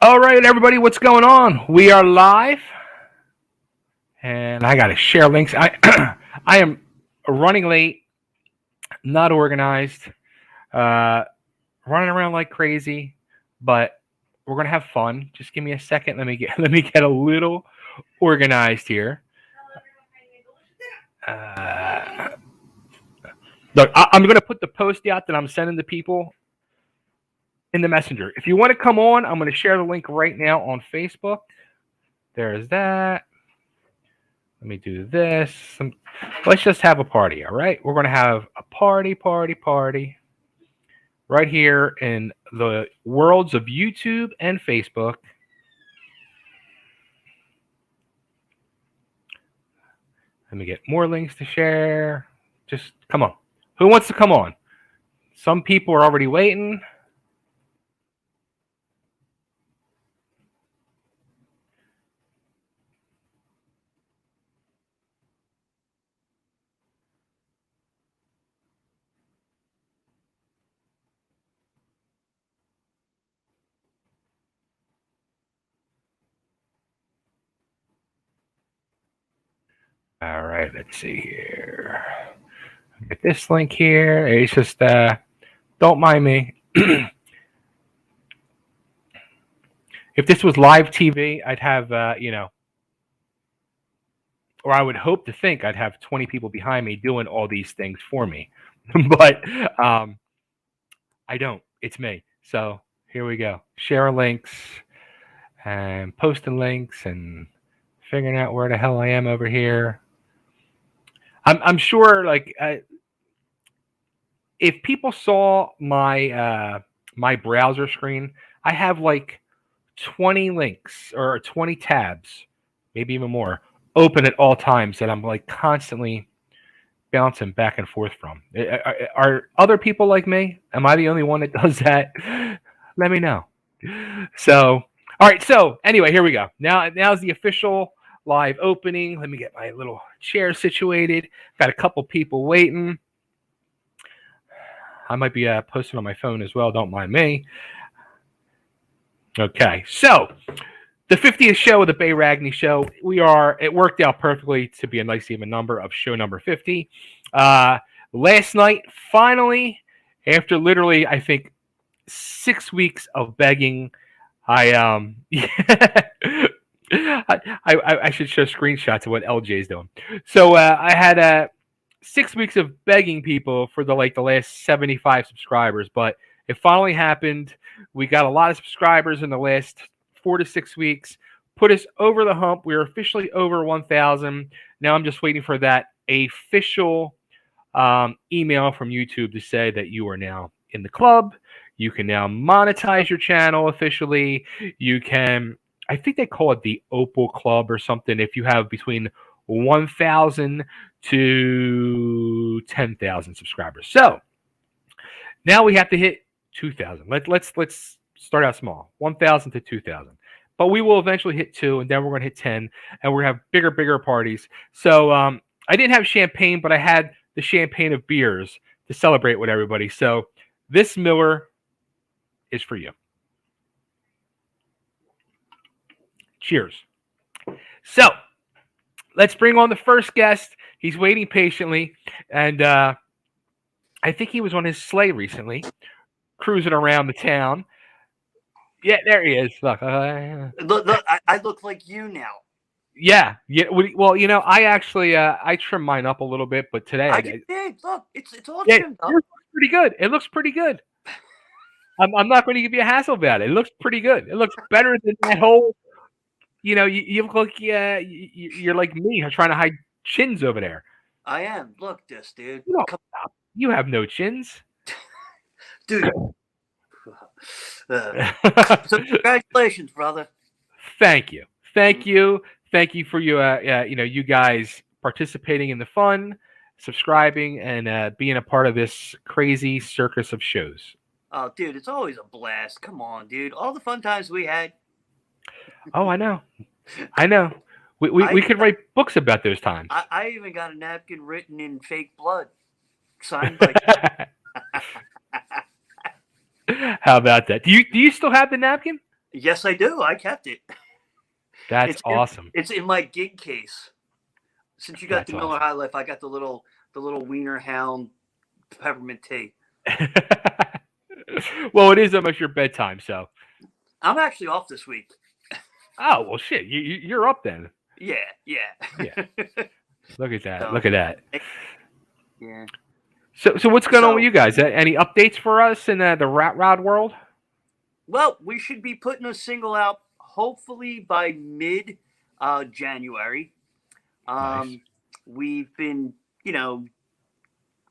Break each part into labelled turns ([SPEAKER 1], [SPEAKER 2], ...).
[SPEAKER 1] All right, everybody, what's going on? We are live, and I got to share links. I am running late, not organized, uh, running around like crazy, but we're gonna have fun. Just give me a second. Let me get a little organized here. Uh, Look, I'm gonna put the post out that I'm sending to people in the messenger. If you want to come on, I'm gonna share the link right now on Facebook. There's that. Let me do this. Let's just have a party, all right? We're going to have a party right here in the worlds of YouTube and Facebook. Let me get more links to share. Just come on. Who wants to come on? Some people are already waiting. All right, let's see here. Get this link here. It's just don't mind me. If this was live TV, I'd have or I would hope to think I'd have 20 people behind me doing all these things for me. But I don't. It's me. So here we go. Sharing links and posting links and figuring out where the hell I am over here. I'm sure, like, if people saw my browser screen, I have like 20 links or 20 tabs, maybe even more, open at all times that I'm like constantly bouncing back and forth from. Are other people like me? Am I the only one that does that? Let me know. So, all right. So, anyway, here we go. Now's the official live opening. Let me get my little chair situated. Got a couple people waiting. I might be posting on my phone as well. Don't mind me. Okay. So, the 50th show of the Bay Ragni Show. It worked out perfectly to be a nice even number of show number 50. Last night, finally, after literally, I think, 6 weeks of begging, I should show screenshots of what LJ's doing. So I had 6 weeks of begging people for the last 75 subscribers, but it finally happened. We got a lot of subscribers in the last 4 to 6 weeks, put us over the hump. We're officially over 1,000. Now I'm just waiting for that official email from YouTube to say that you are now in the club. You can now monetize your channel officially. You can, I think they call it the Opal Club or something, if you have between 1,000 to 10,000 subscribers. So now we have to hit 2,000. Let's start out small, 1,000 to 2,000. But we will eventually hit 2, and then we're going to hit 10, and we're going to have bigger parties. So I didn't have champagne, but I had the champagne of beers to celebrate with everybody. So this Miller is for you. Cheers. So let's bring on the first guest. He's waiting patiently, and I think he was on his sleigh recently, cruising around the town. Yeah, there he is. Look,
[SPEAKER 2] I look like you now.
[SPEAKER 1] Yeah. Well, I actually I trimmed mine up a little bit, but today
[SPEAKER 2] I did. Look, it's all trimmed up.
[SPEAKER 1] It looks pretty good. It looks pretty good. I'm not going to give you a hassle about it. It looks pretty good. It looks better than that whole. You look like you're like me, trying to hide chins over there.
[SPEAKER 2] I am. Look, this dude.
[SPEAKER 1] You have no chins,
[SPEAKER 2] dude. So congratulations, brother.
[SPEAKER 1] Thank you for you guys participating in the fun, subscribing, and being a part of this crazy circus of shows.
[SPEAKER 2] Oh, dude, it's always a blast. Come on, dude. All the fun times we had.
[SPEAKER 1] Oh, I know. We could write books about those times.
[SPEAKER 2] I even got a napkin written in fake blood, signed by.
[SPEAKER 1] How about that? Do you still have the napkin?
[SPEAKER 2] Yes, I do. I kept it.
[SPEAKER 1] That's
[SPEAKER 2] It's in,
[SPEAKER 1] awesome.
[SPEAKER 2] it's in my gig case. Since you got the
[SPEAKER 1] That's
[SPEAKER 2] Miller
[SPEAKER 1] awesome.
[SPEAKER 2] High Life, I got the little Wiener Hound peppermint tea.
[SPEAKER 1] Well, it is almost your bedtime, so.
[SPEAKER 2] I'm actually off this week.
[SPEAKER 1] Oh well, shit. You're up then.
[SPEAKER 2] Yeah,
[SPEAKER 1] Yeah.
[SPEAKER 2] yeah.
[SPEAKER 1] Look at that.
[SPEAKER 2] So
[SPEAKER 1] Look at that.
[SPEAKER 2] yeah.
[SPEAKER 1] So what's going on with
[SPEAKER 2] So
[SPEAKER 1] you guys? Any updates for us in the rat rod world?
[SPEAKER 2] well, we should be putting a single out hopefully by mid January.
[SPEAKER 1] Nice.
[SPEAKER 2] Um, we've been, you know,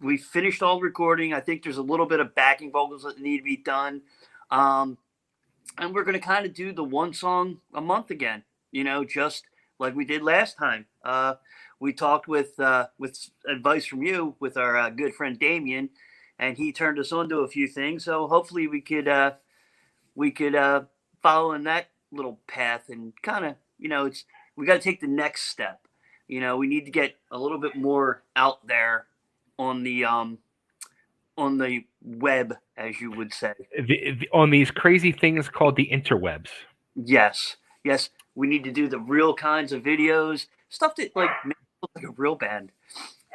[SPEAKER 2] we finished all recording. I think there's a little bit of backing vocals that need to be done. Um, and we're going to kind of do the one song a month again, just like we did last time. We talked with advice from you with our good friend Damien, and he turned us on to a few things. So hopefully we could follow in that little path and kind of, it's we got to take the next step. We need to get a little bit more out there on the web, as you would say.
[SPEAKER 1] On these crazy things called the interwebs.
[SPEAKER 2] Yes, yes, we need to do the real kinds of videos, stuff that like makes it look like a real band.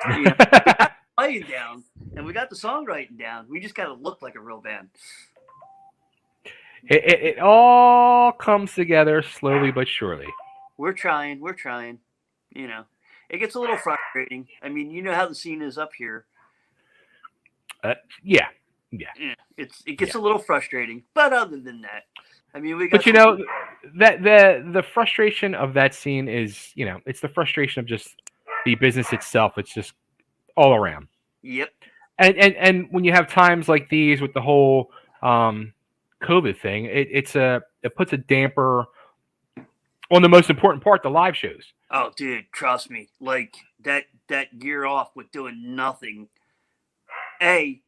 [SPEAKER 2] We got the playing down, and we got the songwriting down. We just got to look like a real band.
[SPEAKER 1] It all comes together slowly but surely.
[SPEAKER 2] We're trying. We're trying. It gets a little frustrating. I mean, you know how the scene is up here.
[SPEAKER 1] Yeah.
[SPEAKER 2] Yeah, it gets a little frustrating, but other than that, I mean, we got.
[SPEAKER 1] But you know that the frustration of that scene is, it's the frustration of just the business itself. It's just all around.
[SPEAKER 2] Yep.
[SPEAKER 1] And when you have times like these with the whole COVID thing, it puts a damper on the most important part, the live shows.
[SPEAKER 2] Oh, dude, trust me. Like that year off with doing nothing.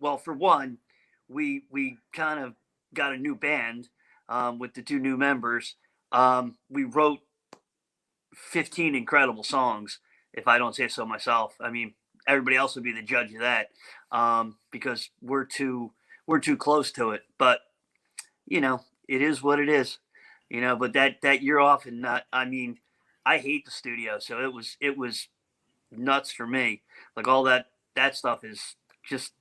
[SPEAKER 2] Well, for one, we kind of got a new band with the two new members. We wrote 15 incredible songs, if I don't say so myself. I mean, everybody else would be the judge of that because we're too close to it. But it is what it is. But that year off, and not, I mean, I hate the studio, so it was nuts for me. Like all that stuff is just,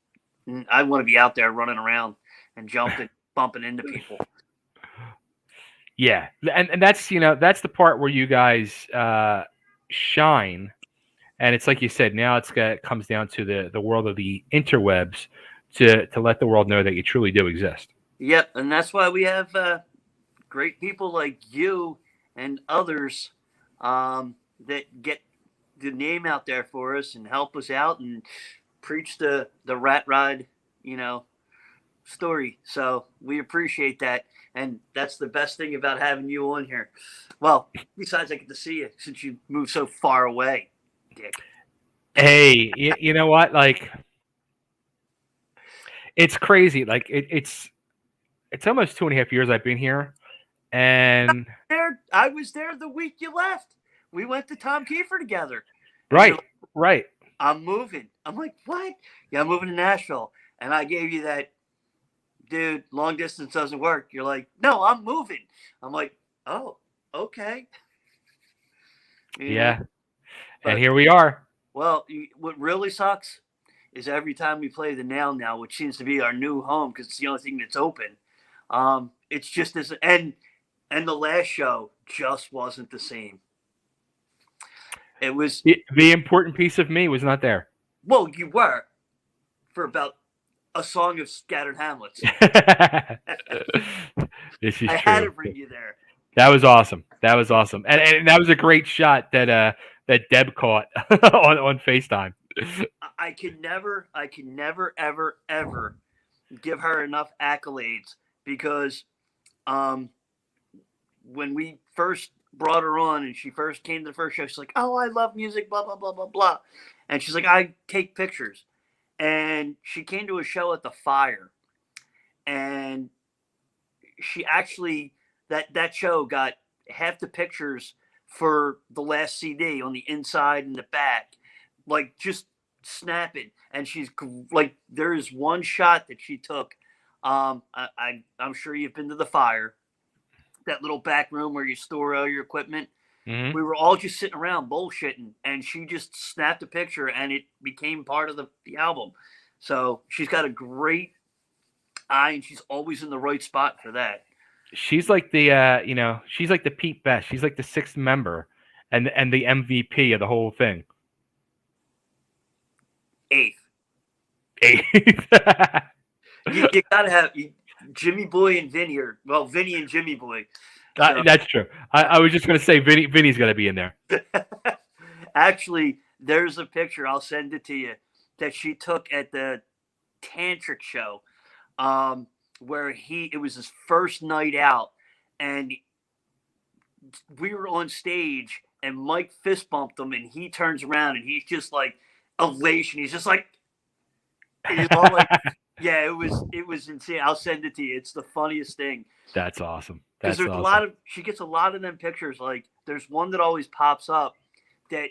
[SPEAKER 2] I want to be out there running around and jumping, bumping into people.
[SPEAKER 1] Yeah, and that's that's the part where you guys shine, and it's like you said. Now it comes down to the world of the interwebs to let the world know that you truly do exist.
[SPEAKER 2] Yep, and that's why we have great people like you and others that get the name out there for us and help us out and preach the rat ride, story. So we appreciate that. And that's the best thing about having you on here. Well, besides I get to see you since you moved so far away, Dick.
[SPEAKER 1] Hey, you know what? Like, it's crazy. Like it's almost 2.5 years I've been here, and
[SPEAKER 2] I was there the week you left. We went to Tom Kiefer together.
[SPEAKER 1] Right, right.
[SPEAKER 2] I'm moving. I'm like, what? Yeah, I'm moving to Nashville. And I gave you that, dude, long distance doesn't work. You're like, no, I'm moving. I'm like, oh, okay.
[SPEAKER 1] Yeah. And here we are.
[SPEAKER 2] Well, what really sucks is every time we play the Nail now, which seems to be our new home because it's the only thing that's open, it's just this, and the last show just wasn't the same. It was
[SPEAKER 1] the important piece of me was not there.
[SPEAKER 2] Well, you were for about a song of Scattered Hamlets.
[SPEAKER 1] This is
[SPEAKER 2] I
[SPEAKER 1] true.
[SPEAKER 2] had to bring you there.
[SPEAKER 1] That was awesome. That was awesome, and that was a great shot that Deb caught on FaceTime.
[SPEAKER 2] I can never, ever give her enough accolades because when we first brought her on and she first came to the first show, she's like, oh, I love music, blah, blah, blah, blah, blah. And she's like, I take pictures. And she came to a show at the Fire. And she actually, that show got half the pictures for the last CD on the inside and the back. Like, just snapping. And she's like, there is one shot that she took. I'm sure you've been to the Fire. that little back room where you store all your equipment.
[SPEAKER 1] Hmm.
[SPEAKER 2] We were all just sitting around bullshitting, and she just snapped a picture, and it became part of the album. So she's got a great eye, and she's always in the right spot for that.
[SPEAKER 1] She's like the she's like the Pete Best. She's like the sixth member, and the MVP of the whole thing.
[SPEAKER 2] Eighth.
[SPEAKER 1] Eighth.
[SPEAKER 2] You gotta have Jimmy Boy and Vinny, or well, Vinny and Jimmy Boy. So.
[SPEAKER 1] That's true. I was just gonna say Vinny's got to be in there.
[SPEAKER 2] Actually, there's a picture. I'll send it to you that she took at the Tantric show, where it was his first night out, and we were on stage, and Mike fist bumped him, and he turns around, and he's just like elation. He's just like, he's all like, yeah, it was insane. I'll send it to you. It's the funniest thing.
[SPEAKER 1] That's awesome.
[SPEAKER 2] Because there's
[SPEAKER 1] awesome.
[SPEAKER 2] she gets a lot of them pictures. Like there's one that always pops up that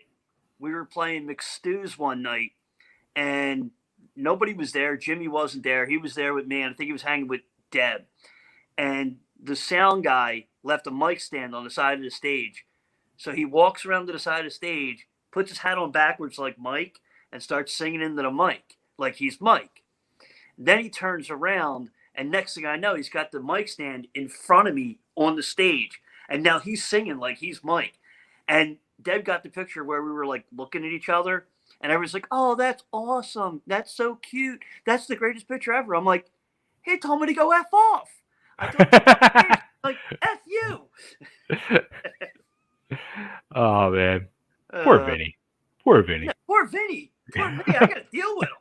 [SPEAKER 2] we were playing McStew's one night, and nobody was there. Jimmy wasn't there. He was there with me, and I think he was hanging with Deb. And the sound guy left a mic stand on the side of the stage. So he walks around to the side of the stage, puts his hat on backwards like Mike, and starts singing into the mic like he's Mike. Then he turns around, and next thing I know, he's got the mic stand in front of me on the stage. And now he's singing like he's Mike. And Deb got the picture where we were like looking at each other. And I was like, oh, that's awesome. That's so cute. That's the greatest picture ever. I'm like, he told me to go F off. I told him, like, F you.
[SPEAKER 1] Oh, man. Poor Vinny. Poor Vinny.
[SPEAKER 2] Yeah, poor Vinny. Poor Vinny. I got to deal with him.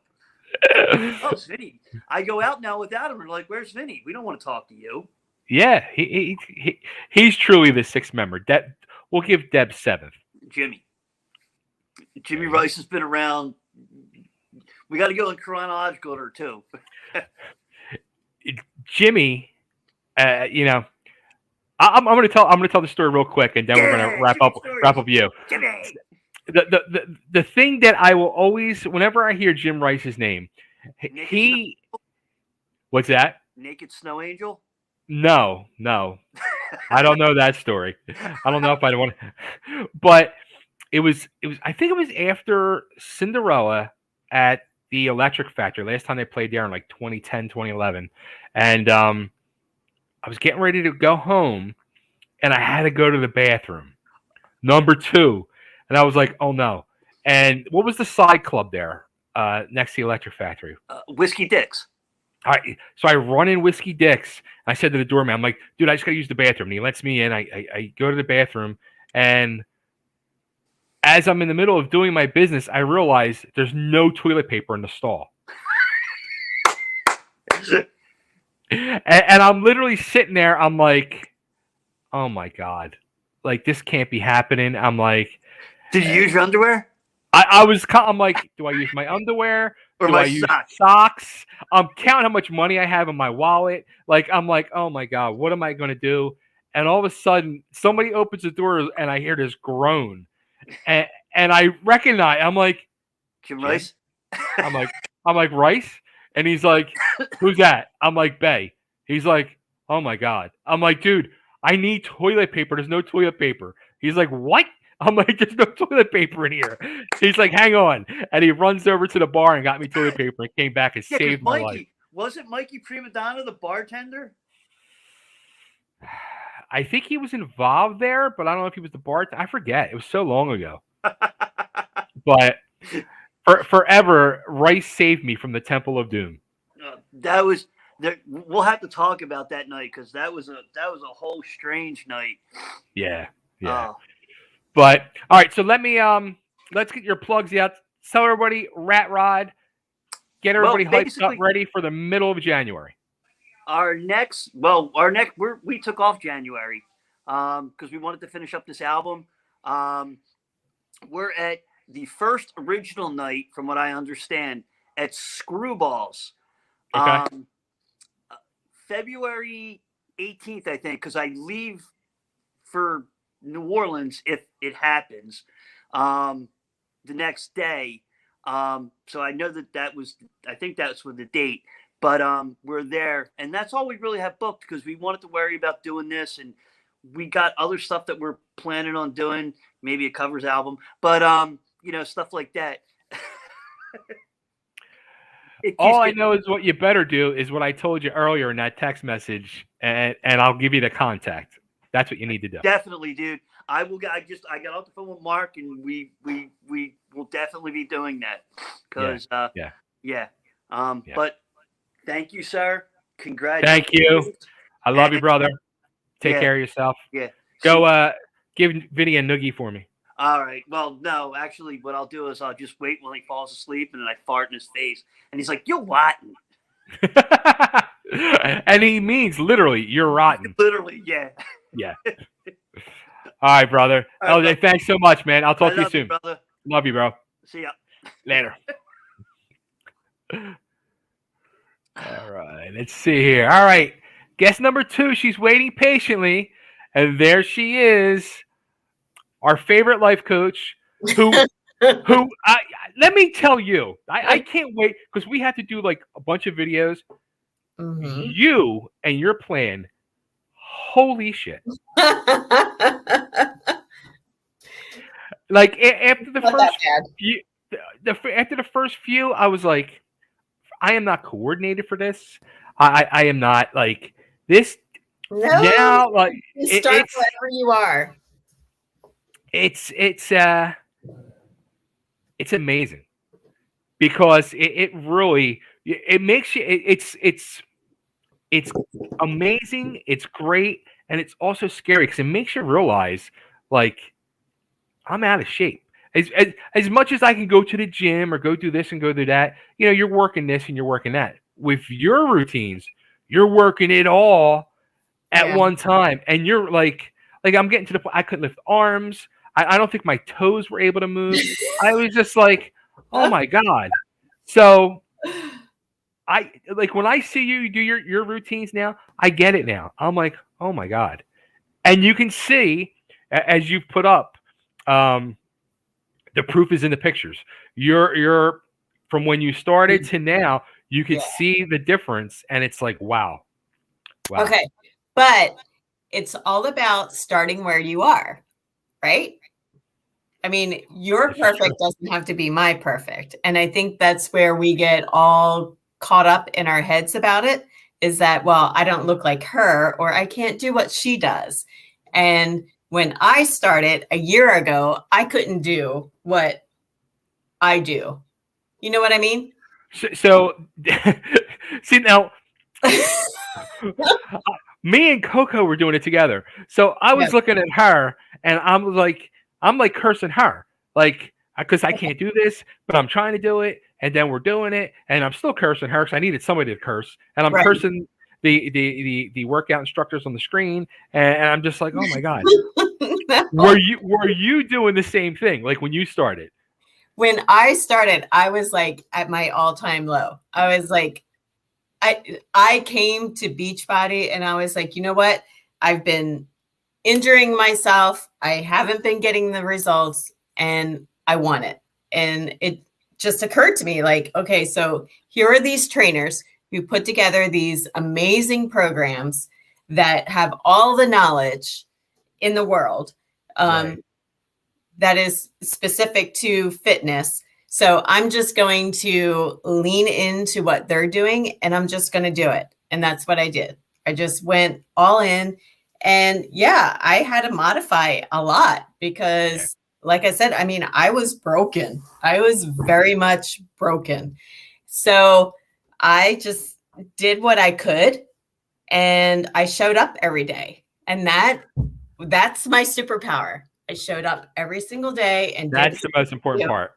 [SPEAKER 2] Oh, it's Vinny. I go out now without him. And like, where's Vinny? We don't want to talk to you.
[SPEAKER 1] Yeah, he's truly the sixth member. We'll give Deb seventh.
[SPEAKER 2] Jimmy Rice has been around. We got to go in chronological order too.
[SPEAKER 1] Jimmy, I'm going to tell the story real quick, and then we're going to wrap up you.
[SPEAKER 2] Jimmy.
[SPEAKER 1] The thing that I will always, whenever I hear Jim Rice's name, what's that?
[SPEAKER 2] Naked Snow Angel?
[SPEAKER 1] No, I don't know that story. I don't know if I want to, but it was. I think it was after Cinderella at the Electric Factory. Last time they played there in like 2010, 2011, and I was getting ready to go home, and I had to go to the bathroom, number 2, and I was like, oh no. And what was the side club there next to the Electric Factory?
[SPEAKER 2] Whiskey Dick's.
[SPEAKER 1] All right, so I run in Whiskey Dick's. I said to the doorman, I'm like, dude, I just got to use the bathroom. And he lets me in. I go to the bathroom, and as I'm in the middle of doing my business, I realize there's no toilet paper in the stall. and I'm literally sitting there. I'm like, oh, my God. Like, this can't be happening. I'm like.
[SPEAKER 2] Did you use your underwear?
[SPEAKER 1] I'm like, do I use my underwear?
[SPEAKER 2] Or
[SPEAKER 1] do I use socks? I'm counting how much money I have in my wallet. Like, I'm like, oh my God, what am I going to do? And all of a sudden, somebody opens the door and I hear this groan. And I recognize, I'm like,
[SPEAKER 2] Jim Rice?
[SPEAKER 1] I'm like, Rice? And he's like, who's that? I'm like, Bay. He's like, oh my God. I'm like, dude, I need toilet paper. There's no toilet paper. He's like, what? I'm like, there's no toilet paper in here. He's like, hang on. And he runs over to the bar and got me toilet paper and came back and saved my life.
[SPEAKER 2] Wasn't Mikey Prima Donna the bartender?
[SPEAKER 1] I think he was involved there, but I don't know if he was the bartender. I forget. It was so long ago. But forever, Rice saved me from the Temple of Doom.
[SPEAKER 2] That was. We'll have to talk about that night because that was a whole strange night.
[SPEAKER 1] Yeah. But all right, so let's get your plugs out. Tell everybody, Rat Rod, get everybody hyped up, ready for the middle of January.
[SPEAKER 2] We took off January because we wanted to finish up this album. We're at the first original night, from what I understand, at Screwballs.
[SPEAKER 1] Okay.
[SPEAKER 2] February 18th, I think, because I leave for New Orleans if it happens the next day. So I know I think that's with the date, but we're there, and that's all we really have booked because we wanted to worry about doing this, and we got other stuff that we're planning on doing, maybe a covers album, but stuff like that.
[SPEAKER 1] All I know is what you better do is what I told you earlier in that text message, and I'll give you the contact. That's what you need to do.
[SPEAKER 2] Definitely, dude. I will. I got off the phone with Mark, and we will definitely be doing that. Because yeah. But thank you, sir. Congratulations.
[SPEAKER 1] Thank you. I love you, brother. Take care of yourself.
[SPEAKER 2] Yeah.
[SPEAKER 1] Go give Vinny a noogie for me.
[SPEAKER 2] All right. Well, no, actually, what I'll do is I'll just wait while he falls asleep, and then I fart in his face, and he's like, "You're rotten."
[SPEAKER 1] And he means literally, "You're rotten."
[SPEAKER 2] Literally, yeah.
[SPEAKER 1] Yeah. All right, brother.
[SPEAKER 2] All right,
[SPEAKER 1] LJ, thanks so much, man. I'll talk to you soon.
[SPEAKER 2] Brother.
[SPEAKER 1] Love you, bro.
[SPEAKER 2] See ya.
[SPEAKER 1] Later. All right. Let's see here. All right. Guest number 2. She's waiting patiently, and there she is. Our favorite life coach, who let me tell you, I can't wait because we have to do like a bunch of videos. Mm-hmm. You and your plan, holy shit! Like after the first few, I was like, I am not coordinated for this. I am not like this.
[SPEAKER 3] No,
[SPEAKER 1] now, like
[SPEAKER 3] you start wherever you are.
[SPEAKER 1] It's amazing because it really makes you it's amazing, it's great, and it's also scary because it makes you realize like I'm out of shape. As much as I can go to the gym or go do this and go do that, you're working this and you're working that. With your routines, you're working it all at one time, and you're like I'm getting to the point I couldn't lift arms. I don't think my toes were able to move. I was just like, oh my God. So I like when I see you do your routines now, I get it now. I'm like, oh my God. And you can see as you've put up, the proof is in the pictures. You're from when you started to now, you can see the difference, and it's like, wow.
[SPEAKER 3] Okay. But it's all about starting where you are. Right? I mean, your perfect doesn't have to be my perfect. And I think that's where we get all caught up in our heads about it, is that, well, I don't look like her, or I can't do what she does. And when I started a year ago, I couldn't do what I do. You know what I mean?
[SPEAKER 1] So see now, me and Coco were doing it together. So I was looking at her, and I'm like cursing her, like, because I can't do this, but I'm trying to do it, and then we're doing it, and I'm still cursing her because I needed somebody to curse, and I'm cursing the workout instructors on the screen, and I'm just like, oh my God. Were you doing the same thing, like when you started?
[SPEAKER 3] When I started, I was like at my all-time low. I was like, I came to Beachbody, and I was like, you know what? I've been injuring myself. I haven't been getting the results, and I want it. And it just occurred to me like, okay, so here are these trainers who put together these amazing programs that have all the knowledge in the world that is specific to fitness. So I'm just going to lean into what they're doing, and I'm just going to do it. And that's what I did. I just went all in. And I had to modify a lot because, like I said, I mean, I was broken. I was very much broken. So I just did what I could, and I showed up every day. And that's my superpower. I showed up every single day, and
[SPEAKER 1] that's the most important part.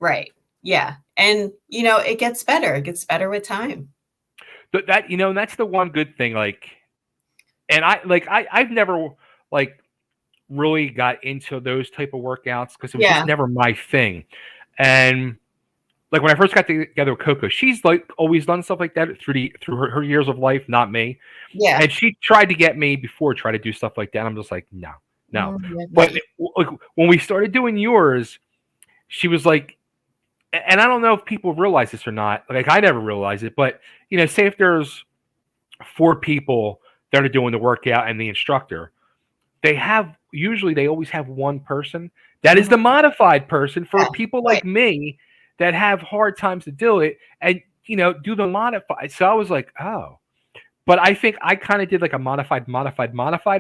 [SPEAKER 3] Right. Yeah. And it gets better. It gets better with time.
[SPEAKER 1] But that's the one good thing. Like, and I've never like really got into those type of workouts because it was just never my thing. And like when I first got together with Coco, she's like always done stuff like that through her years of life, not me. Yeah. And she tried to get me before try to do stuff like that. I'm just like, no. But like, when we started doing yours, she was like, and I don't know if people realize this or not. Like I never realized it, but say if there's 4 people that are doing the workout and the instructor, they always have one person that is the modified person for people like me that have hard times to do it and do the modified. So I was like, oh. But I think I kind of did like a modified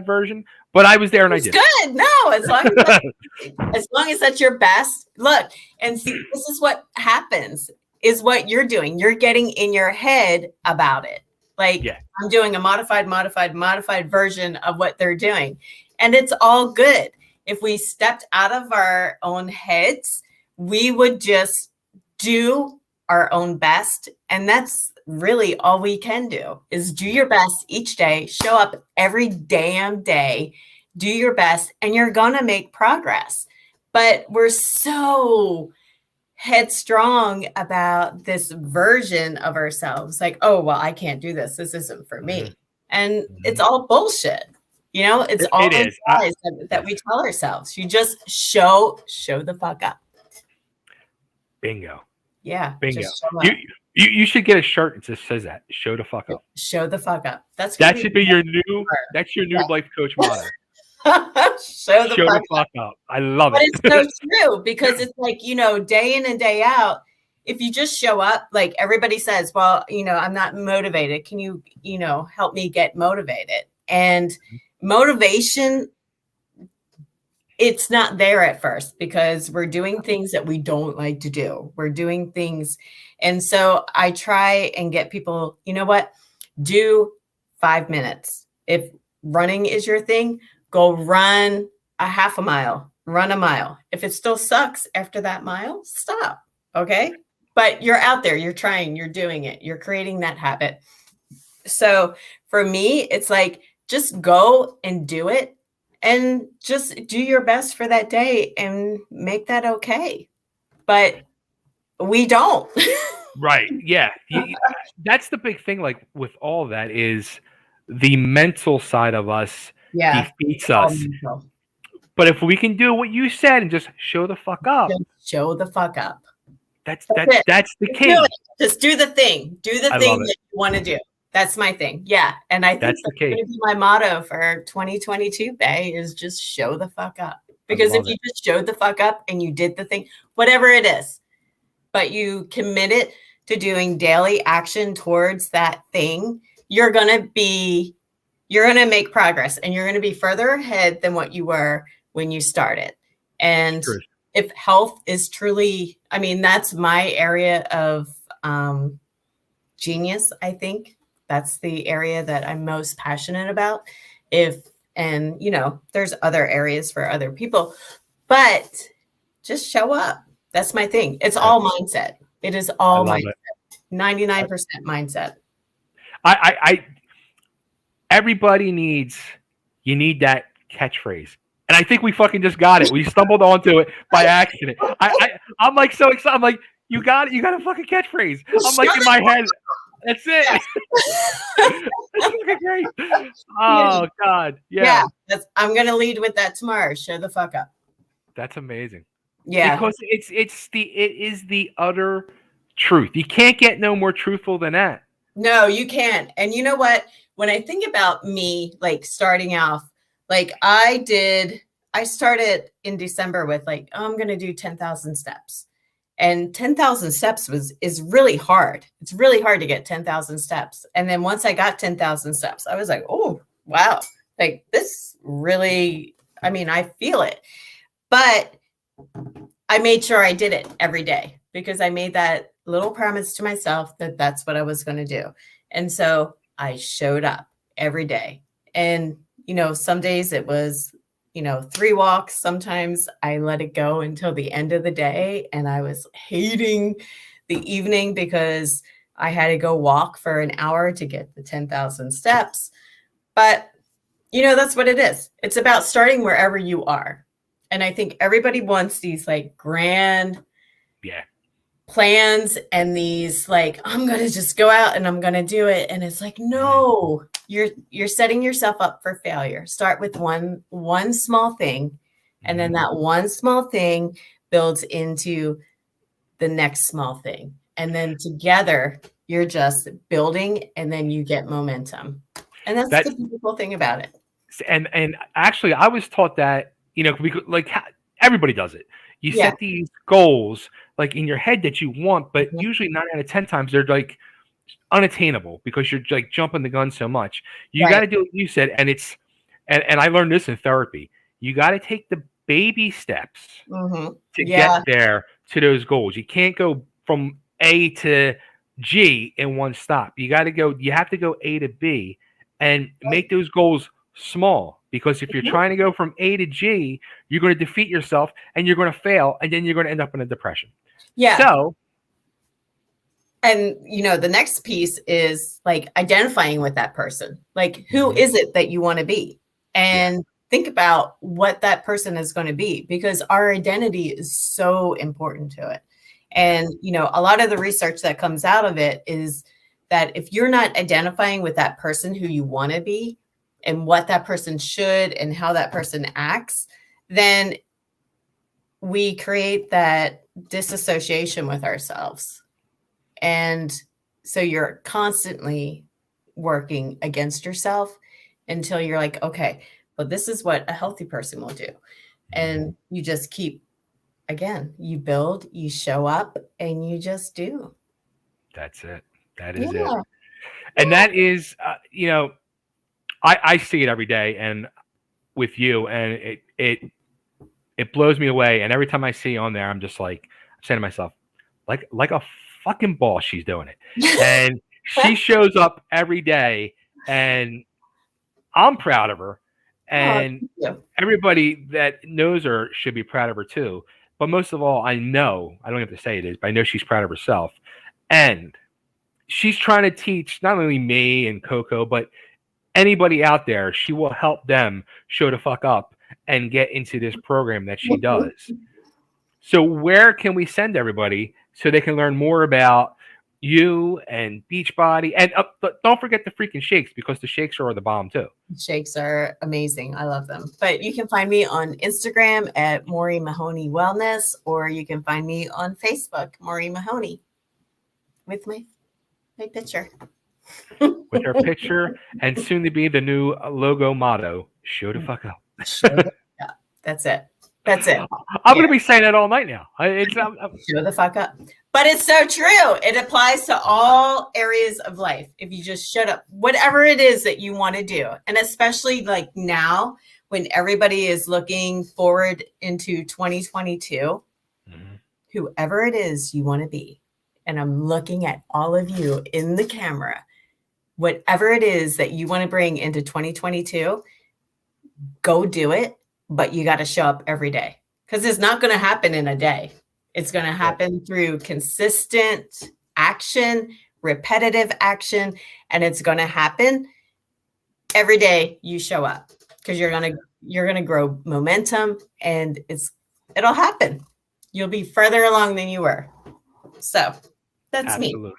[SPEAKER 1] version. But I was there and I did.
[SPEAKER 3] Good. No, as long as that's your best. Look, and see, this is what happens. Is what you're doing. You're getting in your head about it. Like I'm doing a modified version of what they're doing, and it's all good. If we stepped out of our own heads, we would just do our own best, and that's really all we can do is do your best each day, show up every damn day, do your best, and you're gonna make progress. But we're so headstrong about this version of ourselves, like, oh well, I can't do this isn't for me. And it's all bullshit. It's all lies that we tell ourselves. You just show the fuck up.
[SPEAKER 1] Bingo.
[SPEAKER 3] Yeah.
[SPEAKER 1] Bingo. You should get a shirt that just says that. Show the fuck up.
[SPEAKER 3] Show the fuck up. That
[SPEAKER 1] should be your new life coach motto.
[SPEAKER 3] Show the
[SPEAKER 1] fuck up. I love
[SPEAKER 3] it. But it's so true because it's like, day in and day out, if you just show up, like everybody says, well, I'm not motivated. Can you, help me get motivated? And motivation, it's not there at first because we're doing things that we don't like to do. We're doing things. And so I try and get people, do 5 minutes. If running is your thing, go run a half a mile, run a mile. If it still sucks after that mile, stop. Okay. But you're out there, you're trying, you're doing it, you're creating that habit. So for me, it's like, just go and do it and just do your best for that day and make that okay. But we don't.
[SPEAKER 1] Right. Yeah. That's the big thing. Like with all that is the mental side of us defeats us. But if we can do what you said and just show the fuck up.
[SPEAKER 3] Just show the fuck up.
[SPEAKER 1] That's the key.
[SPEAKER 3] Just do the thing. Do the thing that you want to do. That's my thing. Yeah. And I think that's going to be my motto for 2022, Bay, is just show the fuck up. Because if you just showed the fuck up and you did the thing, whatever it is, but you committed to doing daily action towards that thing, you're going to make progress and you're going to be further ahead than what you were when you started. And if health is truly, that's my area of genius, I think. That's the area that I'm most passionate about. There's other areas for other people, but just show up. That's my thing. It's all mindset. It is all mindset. 99% mindset.
[SPEAKER 1] Everybody needs that catchphrase. And I think we fucking just got it. We stumbled onto it by accident. I'm like so excited. I'm like, you got it. You got a fucking catchphrase. I'm like in my head. That's it. That's fucking great. Oh God. Yeah.
[SPEAKER 3] I'm gonna lead with that tomorrow. Show the fuck up.
[SPEAKER 1] That's amazing.
[SPEAKER 3] Yeah.
[SPEAKER 1] Because it is the utter truth. You can't get no more truthful than that.
[SPEAKER 3] No, you can't. And you know what? When I think about me, like starting off, like I started in December with like, I'm going to do 10,000 steps. And 10,000 steps is really hard. It's really hard to get 10,000 steps. And then once I got 10,000 steps, I was like, oh, wow. Like this really, I feel it. But I made sure I did it every day because I made that little promise to myself that that's what I was going to do. And so I showed up every day. And, some days it was, 3 walks. Sometimes I let it go until the end of the day. And I was hating the evening because I had to go walk for an hour to get the 10,000 steps. But, that's what it is. It's about starting wherever you are. And I think everybody wants these like grand plans and these like, I'm going to just go out and I'm going to do it. And it's like, no, you're setting yourself up for failure. Start with one small thing. And then that one small thing builds into the next small thing. And then together you're just building and then you get momentum. And that's the beautiful thing about it.
[SPEAKER 1] And actually, I was taught that, like everybody does it. You
[SPEAKER 3] Yeah.
[SPEAKER 1] set these goals like in your head that you want, but
[SPEAKER 3] Mhm.
[SPEAKER 1] usually 9 out of 10 times they're like unattainable because you're like jumping the gun so much. You got
[SPEAKER 3] Right.
[SPEAKER 1] to do what you said, and I learned this in therapy. You got to take the baby steps
[SPEAKER 3] Mm-hmm.
[SPEAKER 1] to
[SPEAKER 3] Yeah.
[SPEAKER 1] get there to those goals. You can't go from A to G in one stop. You have to go A to B and make those goals small, because if you're
[SPEAKER 3] Mhm.
[SPEAKER 1] trying to go from A to G, you're going to defeat yourself and you're going to fail, and then you're going to end up in a depression.
[SPEAKER 3] Yeah.
[SPEAKER 1] So,
[SPEAKER 3] And the next piece is like identifying with that person. Like, who is it that you want to be? And think about what that person is going to be, because our identity is so important to it. And a lot of the research that comes out of it is that if you're not identifying with that person who you want to be and what that person should and how that person acts, then we create that disassociation with ourselves. And so you're constantly working against yourself until you're like, okay, well, this is what a healthy person will do. And you just keep, again, you build, you show up, and you just do.
[SPEAKER 1] that's it. That is it.
[SPEAKER 3] Yeah.
[SPEAKER 1] And that is, I see it every day, and with you, and it blows me away. And every time I see you on there, I'm just like, I'm saying to myself, like a fucking boss, she's doing it. And she shows up every day, and I'm proud of her. And everybody that knows her should be proud of her too. But most of all, I don't have to say it is, but I know she's proud of herself. And she's trying to teach not only me and Coco, but anybody out there. She will help them show the fuck up and get into this program that she does. So where can we send everybody so they can learn more about you and Beachbody? And don't forget the freaking shakes, because the shakes are the bomb too.
[SPEAKER 3] Shakes are amazing. I love them. But you can find me on Instagram at Maureen Mahoney Wellness, or you can find me on Facebook, Maureen Mahoney, with my picture.
[SPEAKER 1] With her picture, and soon to be the new logo motto, show the fuck up.
[SPEAKER 3] Yeah, that's it. That's it.
[SPEAKER 1] I'm going to be saying that all night now.
[SPEAKER 3] Show the fuck up. But it's so true. It applies to all areas of life. If you just shut up, whatever it is that you want to do. And especially like now, when everybody is looking forward into 2022, whoever it is you want to be. And I'm looking at all of you in the camera. Whatever it is that you want to bring into 2022, go do it. But you got to show up every day, because it's not going to happen in a day. It's going to happen through consistent action, repetitive action, and it's going to happen every day you show up, because you're going to grow momentum, and it'll happen. You'll be further along than you were. So that's
[SPEAKER 1] Absolutely.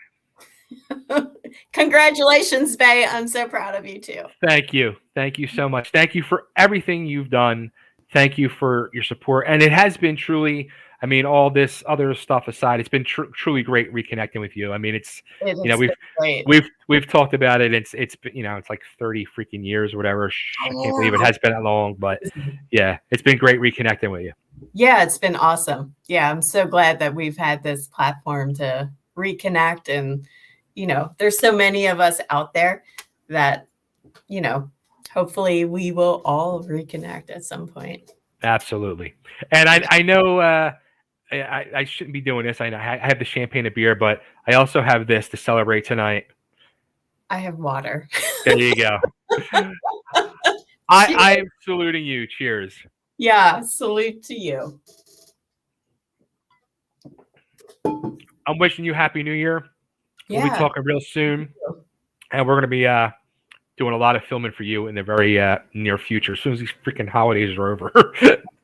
[SPEAKER 3] me. Congratulations, Bay. I'm so proud of you too.
[SPEAKER 1] Thank you. Thank you so much. Thank you for everything you've done. Thank you for your support. And it has been truly, I mean, all this other stuff aside, it's been truly great reconnecting with you. I mean, we've talked about it. It's it's like 30 freaking years or whatever. I can't believe it has been that long, but yeah, it's been great reconnecting with you.
[SPEAKER 3] Yeah, it's been awesome. Yeah, I'm so glad that we've had this platform to reconnect. And, there's so many of us out there that, hopefully we will all reconnect at some point.
[SPEAKER 1] Absolutely. And I know I shouldn't be doing this. I know I have the champagne and beer, but I also have this to celebrate tonight.
[SPEAKER 3] I have water.
[SPEAKER 1] There you go. I am saluting you. Cheers.
[SPEAKER 3] Yeah, salute to you.
[SPEAKER 1] I'm wishing you Happy New Year.
[SPEAKER 3] Yeah.
[SPEAKER 1] We'll be talking real soon. And we're going to be doing a lot of filming for you in the very near future, as soon as these freaking holidays are over.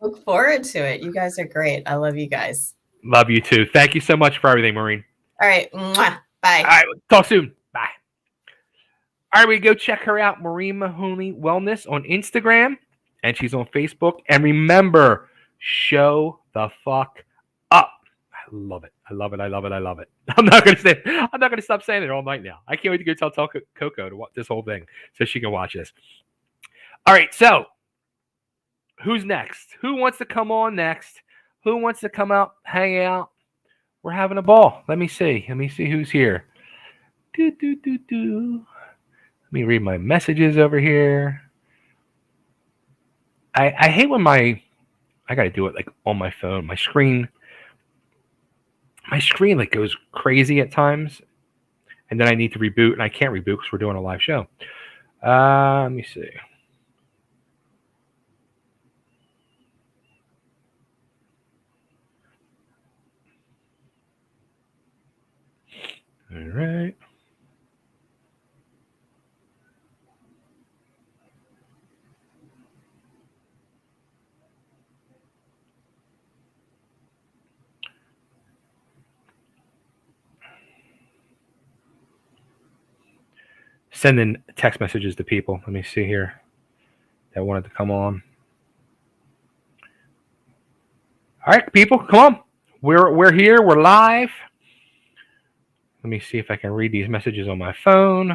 [SPEAKER 3] Look forward to it. You guys are great. I love you guys.
[SPEAKER 1] Love you too. Thank you so much for everything, Maureen.
[SPEAKER 3] All right. Mwah. Bye.
[SPEAKER 1] All right. Talk soon. Bye. All right. We go check her out, Maureen Mahoney Wellness, on Instagram, and she's on Facebook. And remember, show the fuck up. I love it. I love it. I love it. I love it. I'm not gonna stop saying it all night now. I can't wait to go tell Coco to watch this whole thing so she can watch this. All right, so who's next? Who wants to come on next? Who wants to come out, hang out? We're having a ball. Let me see. Let me see who's here. Do, do, do, do. Let me read my messages over here. I hate when I got to do it like on my phone. My screen like goes crazy at times, and then I need to reboot, and I can't reboot because we're doing a live show. Let me see. All right. Sending text messages to people. Let me see here that wanted to come on. All right, people, come on. We're here. We're live. Let me see if I can read these messages on my phone.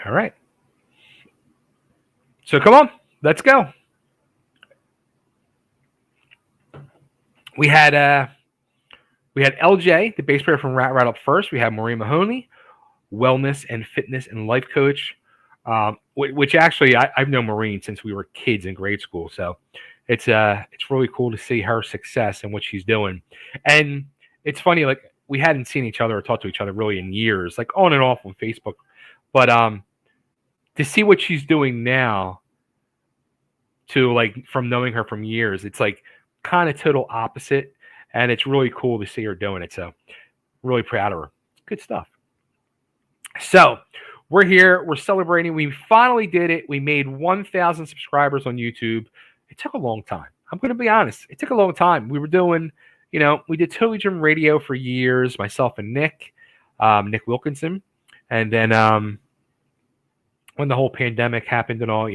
[SPEAKER 1] All right. So come on, let's go. We had LJ, the bass player from Rat Up First. We had Maureen Mahoney, wellness and fitness and life coach, which actually I've known Maureen since we were kids in grade school. So it's really cool to see her success and what she's doing. And it's funny, like we hadn't seen each other or talked to each other really in years, like on and off on Facebook. But to see what she's doing now, to like from knowing her from years, it's like kind of total opposite, and it's really cool to see her doing it. So really proud of her. Good stuff. So we're here, we're celebrating. We finally did it. We made 1,000 subscribers on YouTube. It took a long time. I'm going to be honest. It took a long time. We were doing, we did Totally Gym Radio for years, myself and Nick Wilkinson. And then when the whole pandemic happened and all,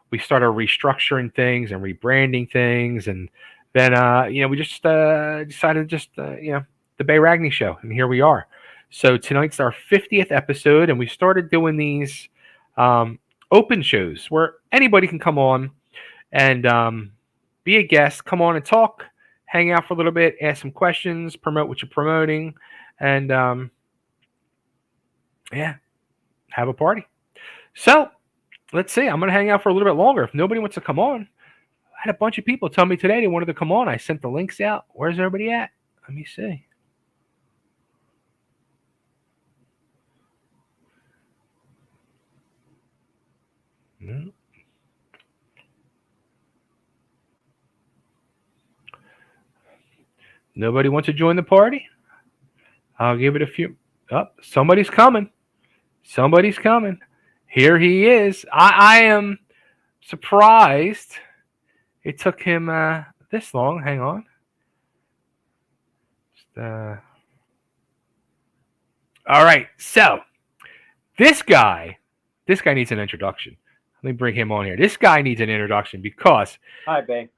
[SPEAKER 1] we started restructuring things and rebranding things. And then, we just decided the Bay Ragni Show. And here we are. So tonight's our 50th episode. And we started doing these open shows where anybody can come on and be a guest, come on and talk, hang out for a little bit, ask some questions, promote what you're promoting, and have a party. So let's see. I'm going to hang out for a little bit longer. If nobody wants to come on, I had a bunch of people tell me today they wanted to come on. I sent the links out. Where's everybody at? Let me see. No. Nobody wants to join the party? I'll give it a few. Oh, somebody's coming. Somebody's coming. Here he is. I am surprised it took him this long. Hang on. All right. So this guy needs an introduction. Let me bring him on here. This guy needs an introduction because.
[SPEAKER 4] Hi, Bay.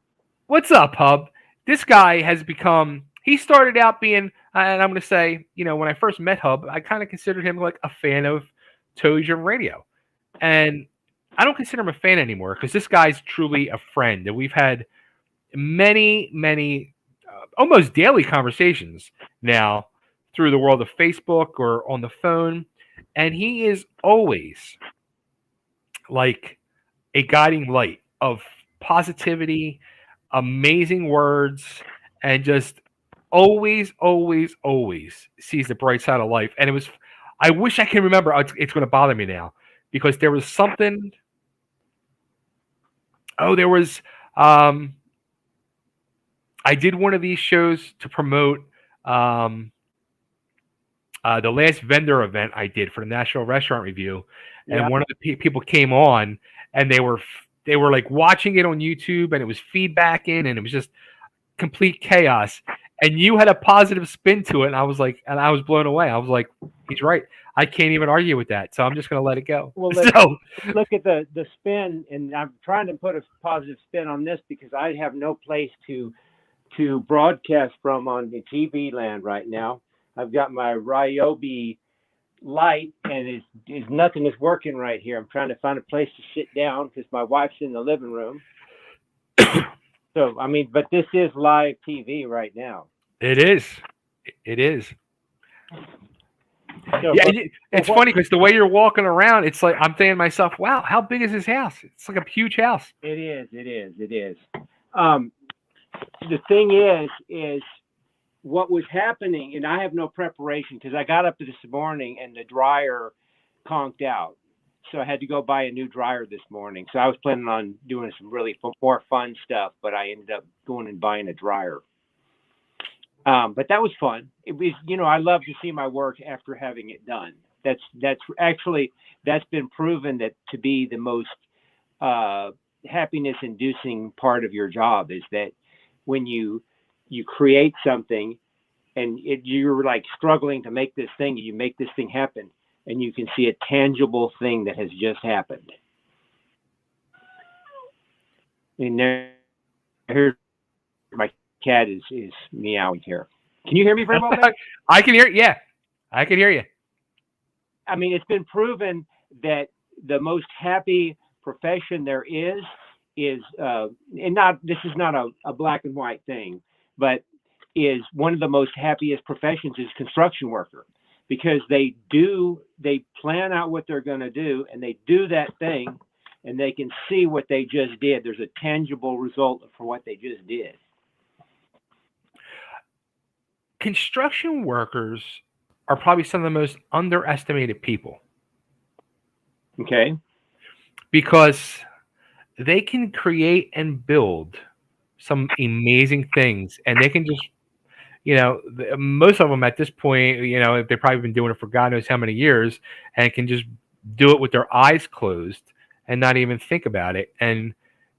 [SPEAKER 1] What's up, Hub? This guy has become. He started out being, and I'm going to say, when I first met Hub, I kind of considered him like a fan of Totally Gym Radio. And I don't consider him a fan anymore because this guy's truly a friend. And we've had many, many, almost daily conversations now through the world of Facebook or on the phone. And he is always like a guiding light of positivity, amazing words, and just always, always, always sees the bright side of life. And I wish I can remember. It's going to bother me now because there was something. Oh, there was. I did one of these shows to promote the last vendor event I did for the National Restaurant Review, and one of the people came on, and they were like watching it on YouTube, and it was feedbacking, and it was just complete chaos. And you had a positive spin to it, and I was blown away. I was like, he's right. I can't even argue with that, so I'm just going to let it go.
[SPEAKER 4] Well, look at the spin, and I'm trying to put a positive spin on this because I have no place to to broadcast from on the TV land right now. I've got my Ryobi light, and nothing is working right here. I'm trying to find a place to sit down because my wife's in the living room. So, I mean, but this is live TV right now.
[SPEAKER 1] It is. It is.
[SPEAKER 4] So,
[SPEAKER 1] Yeah, it's funny because the way you're walking around, it's like I'm thinking to myself, "Wow, how big is this house? It's like a huge house."
[SPEAKER 4] It is. The thing is what was happening, and I have no preparation because I got up this morning and the dryer conked out. So I had to go buy a new dryer this morning. So I was planning on doing some really more fun stuff, but I ended up going and buying a dryer. But that was fun. It was, I love to see my work after having it done. That's been proven that to be the most happiness-inducing part of your job is that when you create something and you're like struggling to make this thing, you make this thing happen, and you can see a tangible thing that has just happened. And here's my cat is meowing here. Can you hear me very well, Ben?
[SPEAKER 1] I can hear. Yeah, I can hear you.
[SPEAKER 4] I mean, it's been proven that the most happy profession there is, and this is not a black and white thing, but is one of the most happiest professions is construction worker, because they plan out what they're going to do and they do that thing and they can see what they just did. There's a tangible result for what they just did.
[SPEAKER 1] Construction workers are probably some of the most underestimated people.
[SPEAKER 4] Okay.
[SPEAKER 1] Because they can create and build some amazing things, and they can just, most of them at this point, they've probably been doing it for God knows how many years, and can just do it with their eyes closed and not even think about it. And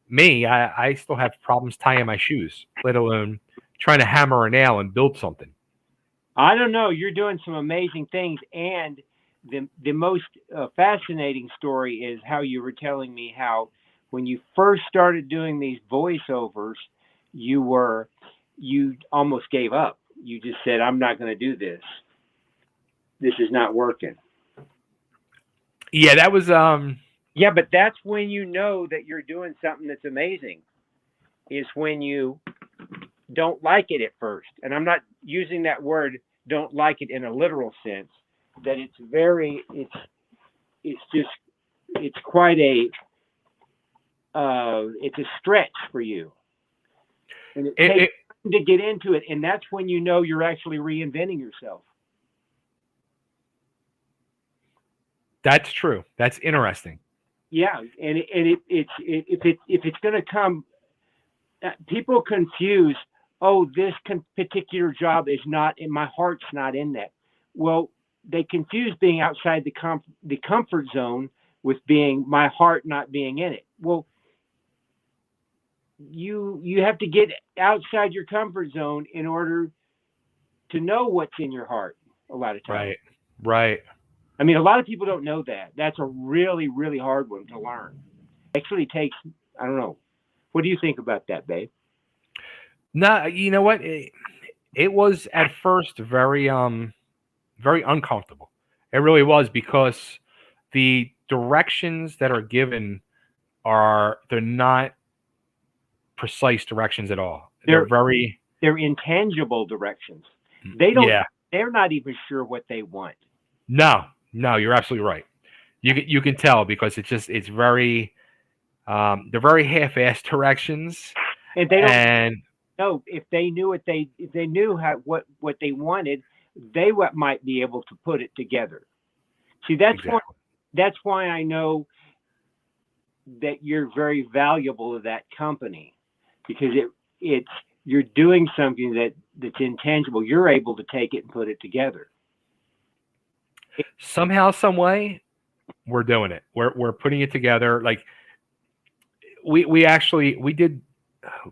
[SPEAKER 1] me, I still have problems tying my shoes, let alone trying to hammer a nail and build something.
[SPEAKER 4] I don't know. You're doing some amazing things, and the most fascinating story is how you were telling me how when you first started doing these voiceovers, you almost gave up. You just said, "I'm not going to do this. This is not working."
[SPEAKER 1] Yeah, that was
[SPEAKER 4] Yeah, but that's when you know that you're doing something that's amazing. Is when you don't like it at first. And I'm not using that word "don't like it" in a literal sense. That it's quite it's a stretch for you. And it takes time to get into it, and that's when you know you're actually reinventing yourself.
[SPEAKER 1] That's true. That's interesting.
[SPEAKER 4] Yeah, and if it's going to come, people confuse. Oh, this particular job is not in my heart's not in that. Well, they confuse being outside the comfort zone with being my heart not being in it. Well, you have to get outside your comfort zone in order to know what's in your heart a lot of times.
[SPEAKER 1] Right.
[SPEAKER 4] I mean, a lot of people don't know that. That's a really, really hard one to learn. It actually takes, I don't know. What do you think about that, babe?
[SPEAKER 1] No, you know what? It was at first very very uncomfortable. It really was, because the directions that are given they're not precise directions at all. They're
[SPEAKER 4] intangible directions. They're not even sure what they want.
[SPEAKER 1] No, you're absolutely right. You can tell, because it's very they're very half-assed directions,
[SPEAKER 4] and they don't know if they knew what they wanted, they might be able to put it together. See, that's why I know that you're very valuable to that company, because you're doing something that's intangible. You're able to take it and put it together.
[SPEAKER 1] Somehow, some way, we're doing it. We're putting it together. Like we did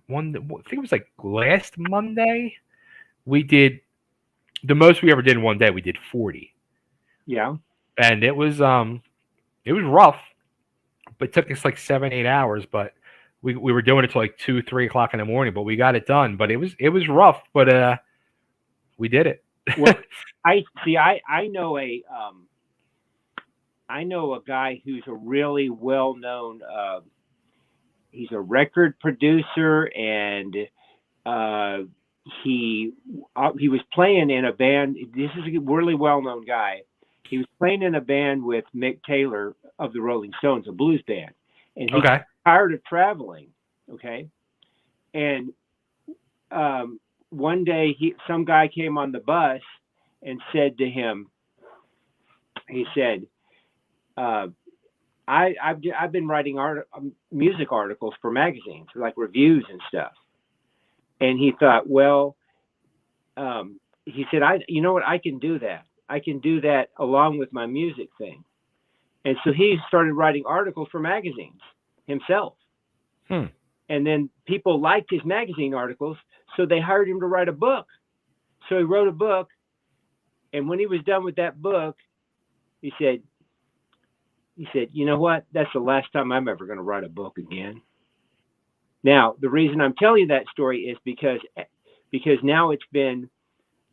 [SPEAKER 1] one. I think it was like last Monday. We did the most we ever did in one day. We did 40.
[SPEAKER 4] Yeah,
[SPEAKER 1] and it was rough, but it took us like 7-8 hours. But we were doing it till like 2, 3 o'clock in the morning, but we got it done. But it was rough, but we did it.
[SPEAKER 4] Well, I know I know a guy who's a really well-known. He's a record producer, and he was playing in a band. This is a really well-known guy. He was playing in a band with Mick Taylor of the Rolling Stones, a blues band, and he got tired of traveling. Okay, and one day some guy came on the bus and said to him, he said, I've been writing music articles for magazines, like reviews and stuff. And he thought, well, he said, you know what, I can do that. I can do that along with my music thing. And so he started writing articles for magazines himself. And then people liked his magazine articles, so they hired him to write a book. So he wrote a book. And when he was done with that book, he said, you know what? That's the last time I'm ever going to write a book again. Now, the reason I'm telling you that story is because now it's been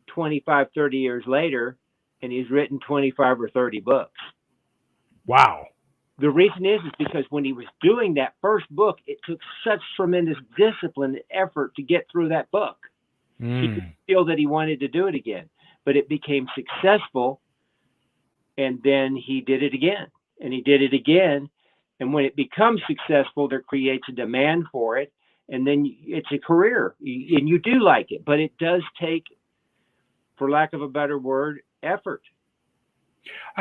[SPEAKER 4] 25, 30 years later, and he's written 25 or 30 books.
[SPEAKER 1] Wow.
[SPEAKER 4] The reason is because when he was doing that first book, it took such tremendous discipline and effort to get through that book. He could feel that he wanted to do it again, but it became successful, and then he did it again. And he did it again. And when it becomes successful, there creates a demand for it. And then it's a career. And you do like it. But it does take, for lack of a better word, effort.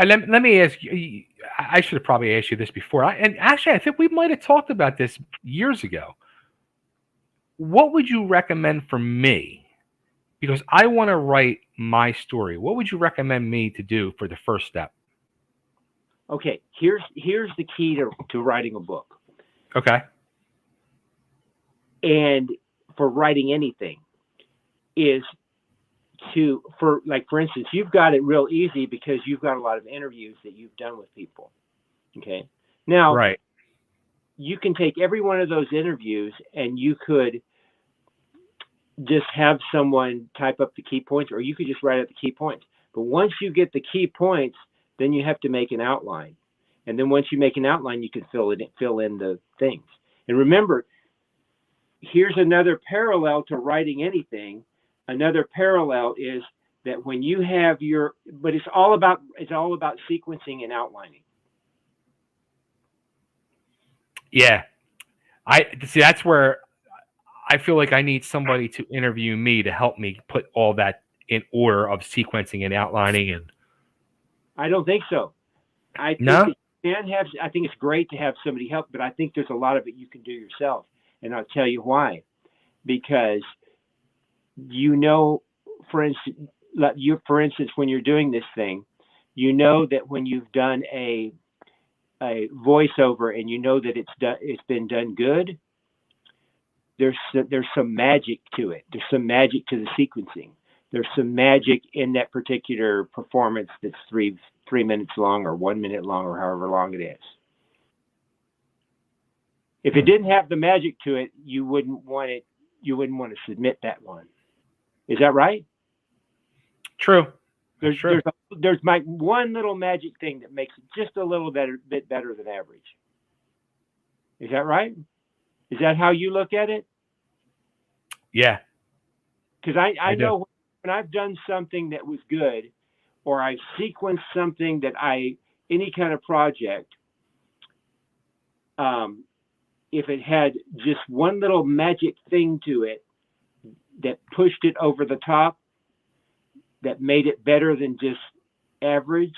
[SPEAKER 1] Let me ask you. I should have probably asked you this before. And actually, I think we might have talked about this years ago. What would you recommend for me? Because I want to write my story. What would you recommend me to do for the first step?
[SPEAKER 4] Okay, here's the key to writing a book.
[SPEAKER 1] Okay.
[SPEAKER 4] And for writing anything is for instance, you've got it real easy because you've got a lot of interviews that you've done with people. Okay. Now,
[SPEAKER 1] right.
[SPEAKER 4] You can take every one of those interviews and you could just have someone type up the key points, or you could just write out the key points. But once you get the key points, then you have to make an outline. And then once you make an outline, you can fill in the things. And remember, here's another parallel to writing anything. Another parallel is that when you have but it's all about sequencing and outlining.
[SPEAKER 1] Yeah. That's where I feel like I need somebody to interview me to help me put all that in order of sequencing and outlining. And
[SPEAKER 4] I don't think so. I think it's great to have somebody help, but I think there's a lot of it you can do yourself. And I'll tell you why. Because for instance, when you're doing this thing, that when you've done a voiceover and that it's been done good, there's some magic to it. There's some magic to the sequencing. There's some magic in that particular performance that's three minutes long or 1 minute long or however long it is. If it didn't have the magic to it, you wouldn't want to submit that one. Is that right?
[SPEAKER 1] True.
[SPEAKER 4] There's my one little magic thing that makes it just a little bit better than average. Is that right? Is that how you look at it?
[SPEAKER 1] Yeah.
[SPEAKER 4] Because I know when I've done something that was good, or I sequenced something any kind of project, if it had just one little magic thing to it that pushed it over the top, that made it better than just average,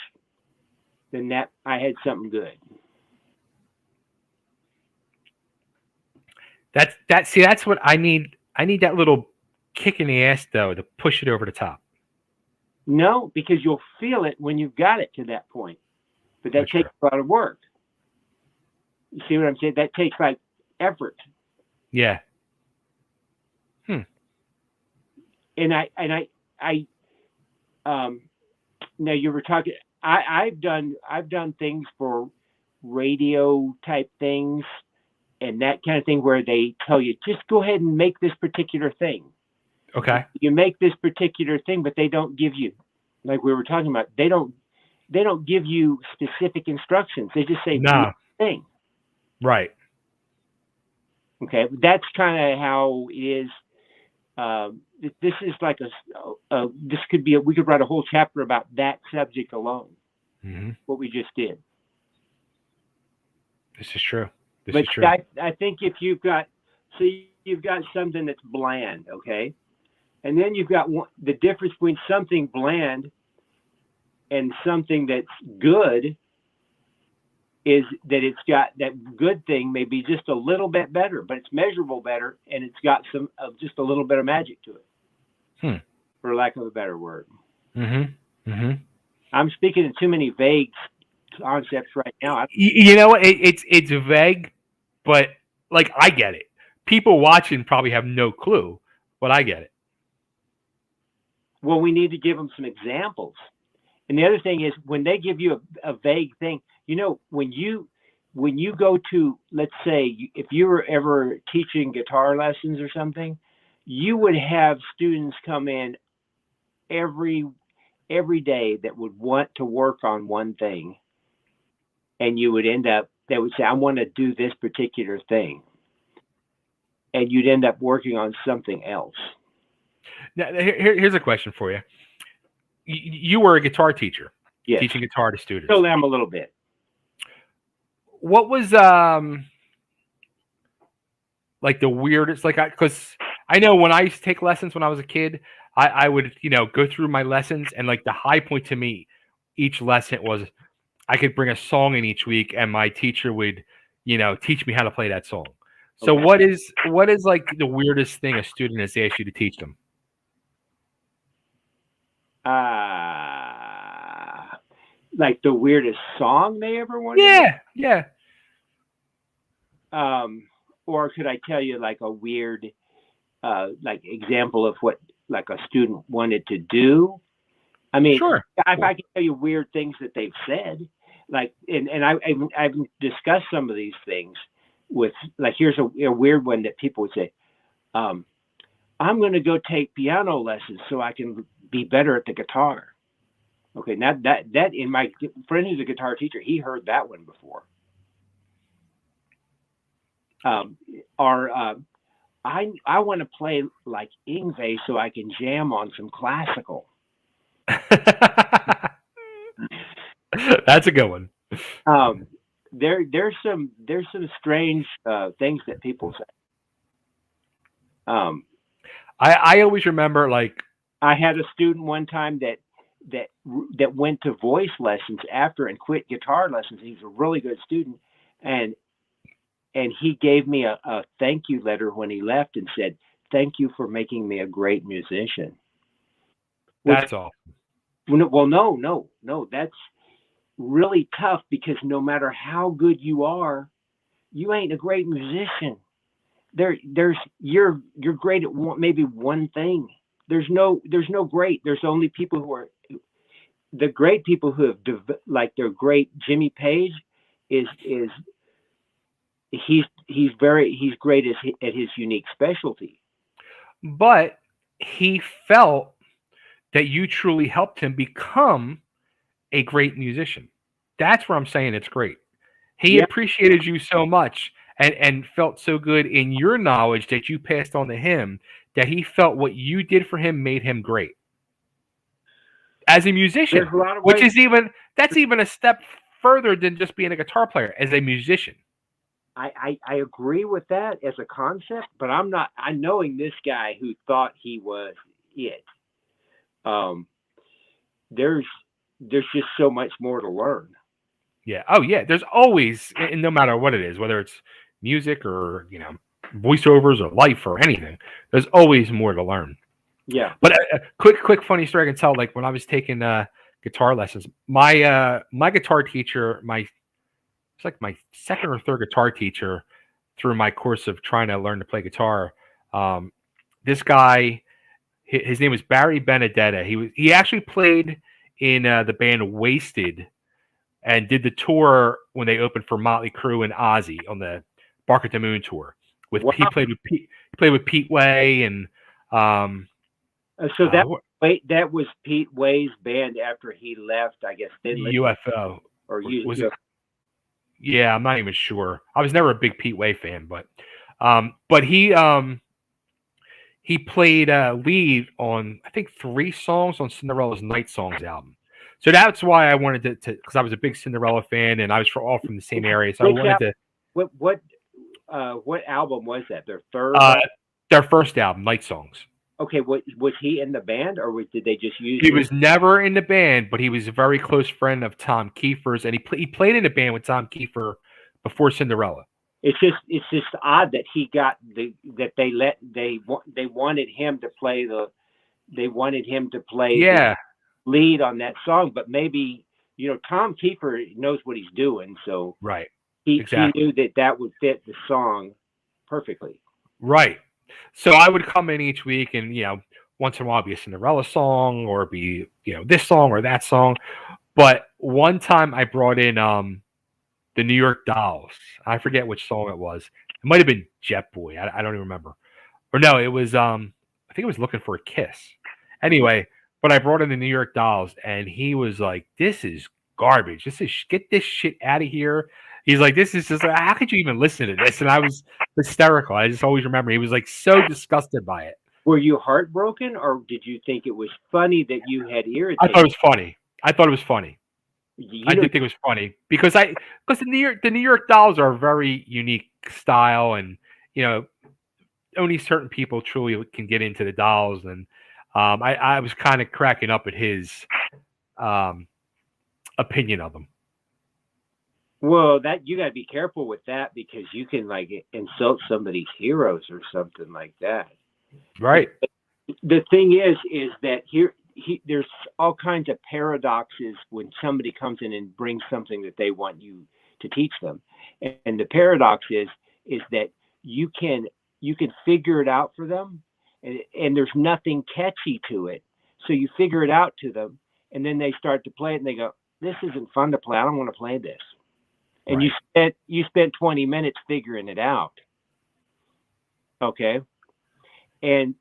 [SPEAKER 4] then that I had something good.
[SPEAKER 1] That's what I need. I need that little kick in the ass, though, to push it over the top.
[SPEAKER 4] No, because you'll feel it when you've got it to that point. But that takes a lot of work. You see what I'm saying? That takes effort.
[SPEAKER 1] Yeah.
[SPEAKER 4] And now you were talking. I've done things for radio type things, and that kind of thing, where they tell you, just go ahead and make this particular thing.
[SPEAKER 1] Okay.
[SPEAKER 4] You make this particular thing, but they don't give you, like we were talking about, they don't give you specific instructions. They just say,
[SPEAKER 1] Nah.
[SPEAKER 4] thing.
[SPEAKER 1] Right.
[SPEAKER 4] Okay. That's kind of how it is. This is like this could be, we could write a whole chapter about that subject alone.
[SPEAKER 1] Mm-hmm.
[SPEAKER 4] What we just did.
[SPEAKER 1] This is true. This
[SPEAKER 4] But
[SPEAKER 1] is true.
[SPEAKER 4] I think if you've got something that's bland, okay, and then you've got the difference between something bland and something that's good is that it's got, that good thing may be just a little bit better, but it's measurable better, and it's got some just a little bit of magic to it, for lack of a better word.
[SPEAKER 1] Mm-hmm. Mm-hmm.
[SPEAKER 4] I'm speaking in too many vague concepts right now.
[SPEAKER 1] You know what? It's vague, but like I get it. People watching probably have no clue, but I get it.
[SPEAKER 4] Well, we need to give them some examples. And the other thing is, when they give you a vague thing, you know, when you go to, let's say, if you were ever teaching guitar lessons or something, you would have students come in every day that would want to work on one thing. And you would they would say, I want to do this particular thing. And you'd end up working on something else. Now,
[SPEAKER 1] here's a question for you. You were a guitar teacher,
[SPEAKER 4] yes,
[SPEAKER 1] teaching guitar to students.
[SPEAKER 4] Still am a little bit.
[SPEAKER 1] What was like the weirdest? Like, because I know when I used to take lessons when I was a kid, I would go through my lessons, and like the high point to me each lesson was I could bring a song in each week, and my teacher would teach me how to play that song. So okay. What is like the weirdest thing a student has asked you to teach them?
[SPEAKER 4] Like the weirdest song they ever wanted?
[SPEAKER 1] Yeah.
[SPEAKER 4] Or could I tell you like a weird, like example of what like a student wanted to do? I mean,
[SPEAKER 1] sure.
[SPEAKER 4] If I can tell you weird things that they've said, like, and I've discussed some of these things with, like, here's a weird one that people would say, I'm going to go take piano lessons so I can be better at the guitar. Okay, now that in my friend who's a guitar teacher, he heard that one before. I want to play like Yngwie so I can jam on some classical.
[SPEAKER 1] That's a good one.
[SPEAKER 4] There's some strange things that people say.
[SPEAKER 1] I always remember, like,
[SPEAKER 4] I had a student one time that went to voice lessons after and quit guitar lessons. He was a really good student, and he gave me a thank you letter when he left and said, "Thank you for making me a great musician."
[SPEAKER 1] That's all.
[SPEAKER 4] Well, no, that's really tough, because no matter how good you are, you ain't a great musician. You're great at maybe one thing. There's no great. There's only people who are the great people who have like their great. Jimmy Page is he's great at his unique specialty.
[SPEAKER 1] But he felt that you truly helped him become a great musician. That's where I'm saying it's great. He appreciated you so much and felt so good in your knowledge that you passed on to him, that he felt what you did for him made him great as a musician, which is that's even a step further than just being a guitar player. As a musician,
[SPEAKER 4] I agree with that as a concept, but I'm not. I'm knowing this guy who thought he was it. There's just so much more to learn.
[SPEAKER 1] Yeah. Oh, yeah. There's always, and no matter what it is, whether it's music or voiceovers or life or anything, there's always more to learn.
[SPEAKER 4] Yeah.
[SPEAKER 1] But a quick funny story I can tell. Like when I was taking guitar lessons, my guitar teacher, it's like my second or third guitar teacher through my course of trying to learn to play guitar. This guy, his name was Barry Benedetta. He actually played in the band Wasted and did the tour when they opened for Motley Crue and Ozzy on the Bark at the Moon tour. With
[SPEAKER 4] Wow.
[SPEAKER 1] he played with Pete Way and
[SPEAKER 4] So that was Pete Way's band after he left, I guess.
[SPEAKER 1] UFO
[SPEAKER 4] or
[SPEAKER 1] was it? Yeah, I'm not even sure. I was never a big Pete Way fan, but he played lead on I think 3 songs on Cinderella's Night Songs album. So that's why I wanted to because I was a big Cinderella fan and I was all from the same area. So I wanted to.
[SPEAKER 4] What album was that? Their third?
[SPEAKER 1] Their first album, Night Songs.
[SPEAKER 4] Okay, was he in the band or did they just use?
[SPEAKER 1] He was never in the band, but he was a very close friend of Tom Kiefer's, and he played in a band with Tom Kiefer before Cinderella.
[SPEAKER 4] It's just odd that he got they wanted him to play the lead on that song, but maybe Tom Kiefer knows what he's doing, so
[SPEAKER 1] right.
[SPEAKER 4] He knew that would fit the song perfectly.
[SPEAKER 1] Right. So I would come in each week and, once in a while be a Cinderella song or be, this song or that song. But one time I brought in the New York Dolls. I forget which song it was. It might have been Jet Boy. I don't even remember. Or no, it was, I think it was Looking for a Kiss. Anyway, but I brought in the New York Dolls and he was like, this is garbage. Get this shit out of here. He's like, this is just, how could you even listen to this? And I was hysterical. I just always remember he was like so disgusted by it.
[SPEAKER 4] Were you heartbroken or did you think it was funny that you had irritated?
[SPEAKER 1] I thought it was funny. I did think it was funny because the New York Dolls are a very unique style and, only certain people truly can get into the Dolls. And I was kind of cracking up at his opinion of them.
[SPEAKER 4] Well, that you got to be careful with that because you can insult somebody's heroes or something like that.
[SPEAKER 1] Right.
[SPEAKER 4] The thing is that there's all kinds of paradoxes when somebody comes in and brings something that they want you to teach them, and the paradox is that you can figure it out for them, and there's nothing catchy to it, so you figure it out to them, and then they start to play it, and they go, "This isn't fun to play. I don't want to play this." And right. you spent 20 minutes figuring it out. Okay. And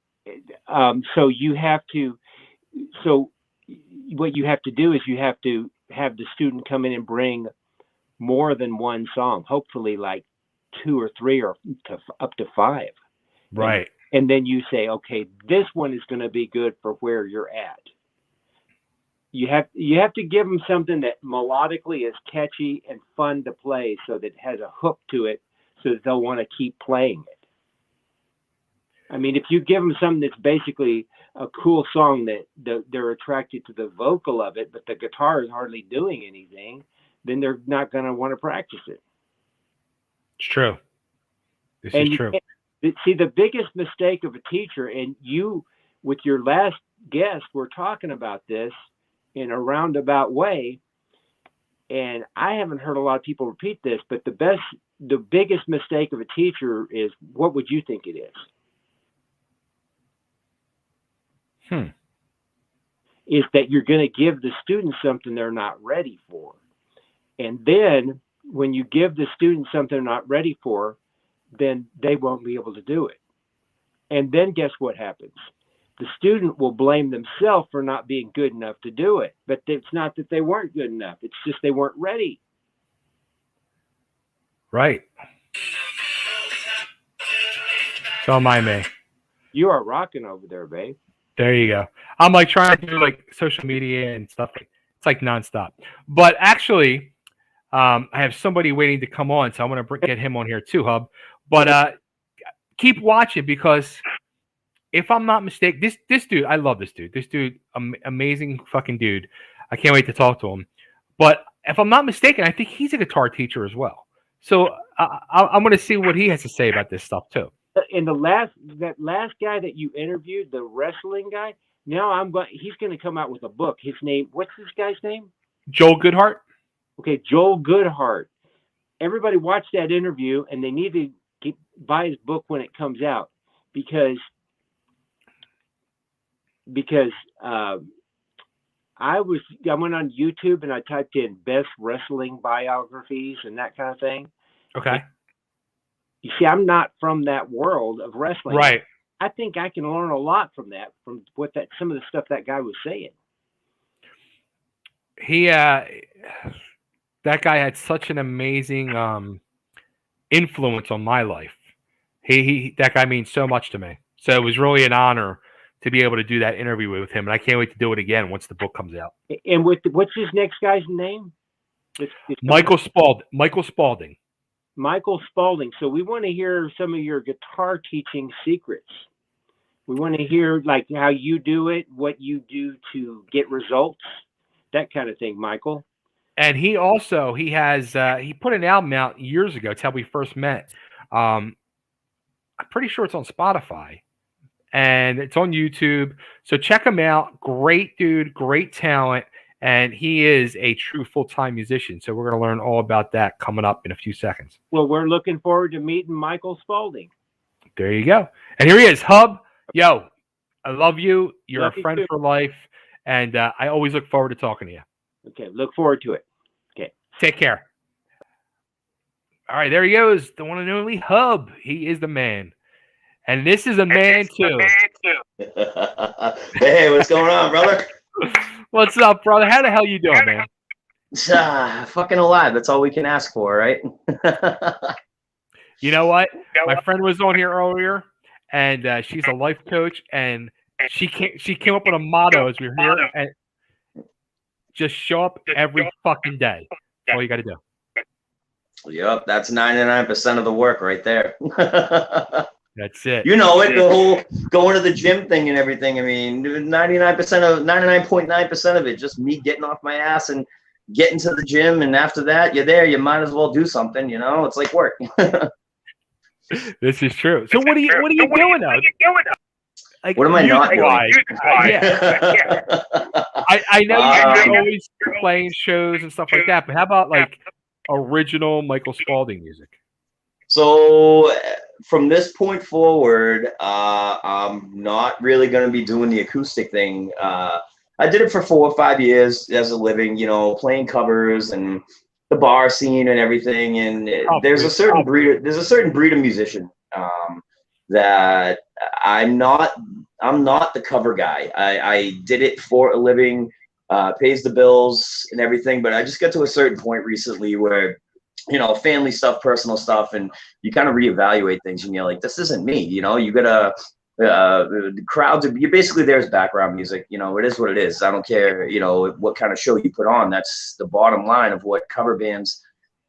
[SPEAKER 4] so what you have to do is you have to have the student come in and bring more than one song, hopefully like 2 or 3 or up to 5.
[SPEAKER 1] Right.
[SPEAKER 4] And then you say, okay, this one is going to be good for where you're at. You have to give them something that melodically is catchy and fun to play so that it has a hook to it so that they'll want to keep playing it. I mean, if you give them something that's basically a cool song that they're attracted to the vocal of it, but the guitar is hardly doing anything, then they're not going to want to practice it.
[SPEAKER 1] It's true. This is true.
[SPEAKER 4] See, the biggest mistake of a teacher, and you, with your last guest, were talking about this in a roundabout way, and I haven't heard a lot of people repeat this, but the biggest mistake of a teacher is, what would you think it is? Is that you're going to give the students something they're not ready for. And then when you give the students something they're not ready for, then they won't be able to do it. And then guess what happens? The student will blame themselves for not being good enough to do it. But it's not that they weren't good enough. It's just they weren't ready.
[SPEAKER 1] Right. So am I, May.
[SPEAKER 4] You are rocking over there, babe.
[SPEAKER 1] There you go. I'm like trying to do like social media and stuff. It's like nonstop. But actually, I have somebody waiting to come on, so I want to get him on here too, Hub. But keep watching because if I'm not mistaken, this dude, I love this dude. This dude, amazing fucking dude. I can't wait to talk to him. But if I'm not mistaken, I think he's a guitar teacher as well. So I'm going to see what he has to say about this stuff too.
[SPEAKER 4] And that last guy that you interviewed, the wrestling guy, now he's going to come out with a book. His name, what's this guy's name?
[SPEAKER 1] Joel Goodhart.
[SPEAKER 4] Okay, Joel Goodhart. Everybody watch that interview, and they need to buy his book when it comes out because I went on YouTube and I typed in best wrestling biographies and that kind of thing.
[SPEAKER 1] Okay.
[SPEAKER 4] You see, I'm not from that world of wrestling.
[SPEAKER 1] Right.
[SPEAKER 4] I think I can learn a lot from that, from what some of the stuff that guy was saying.
[SPEAKER 1] He that guy had such an amazing influence on my life. That guy means so much to me. So it was really an honor to be able to do that interview with him, and I can't wait to do it again once the book comes out.
[SPEAKER 4] And what's his next guy's name?
[SPEAKER 1] Michael Spalding.
[SPEAKER 4] Michael Spalding. So we want to hear some of your guitar teaching secrets. We want to hear like how you do it, what you do to get results, that kind of thing, Michael.
[SPEAKER 1] And he has he put an album out years ago. It's how we first met. I'm pretty sure it's on Spotify and it's on YouTube. So check him out. Great dude, great talent. And he is a true full-time musician. So we're going to learn all about that coming up in a few seconds.
[SPEAKER 4] Well, we're looking forward to meeting Michael Spalding.
[SPEAKER 1] There you go. And here he is, Hub. Yo, I love you. You're
[SPEAKER 4] Love
[SPEAKER 1] a
[SPEAKER 4] you
[SPEAKER 1] friend
[SPEAKER 4] too.
[SPEAKER 1] for life. And I always look forward to talking to you.
[SPEAKER 4] Okay, look forward to it. Okay.
[SPEAKER 1] Take care. All right, there he goes. The one and only Hub. He is the man. And this is a man, too.
[SPEAKER 5] Hey, what's going on, brother?
[SPEAKER 1] What's up, brother? How the hell you doing, man?
[SPEAKER 5] Fucking alive. That's all we can ask for, right?
[SPEAKER 1] You know what? My friend was on here earlier, and she's a life coach, and she came up with a motto as we were here, and just show up every fucking day. That's all you got to do.
[SPEAKER 5] Yep, that's 99% of the work right there.
[SPEAKER 1] That's it.
[SPEAKER 5] You know it, the whole going to the gym thing and everything. I mean, 99.9% of it, just me getting off my ass and getting to the gym. And after that, you're there. You might as well do something. You know, it's like work.
[SPEAKER 1] This is true. So what are you doing now? Like,
[SPEAKER 5] What am I not doing?
[SPEAKER 1] Yeah. I know you're always playing shows and stuff like that, but how about like original Michael Spalding music?
[SPEAKER 5] So from this point forward, I'm not really going to be doing the acoustic thing. I did it for 4 or 5 years as a living, you know, playing covers and the bar scene and everything. And there's a certain breed of musician that I'm not the cover guy. I did it for a living, pays the bills and everything. But I just got to a certain point recently where, you know, family stuff, personal stuff, and you kind of reevaluate things, and you're like, this isn't me. You know, you gotta the crowds. You're basically there as background music. You know, it is what it is. I don't care, you know, what kind of show you put on. That's the bottom line of what cover bands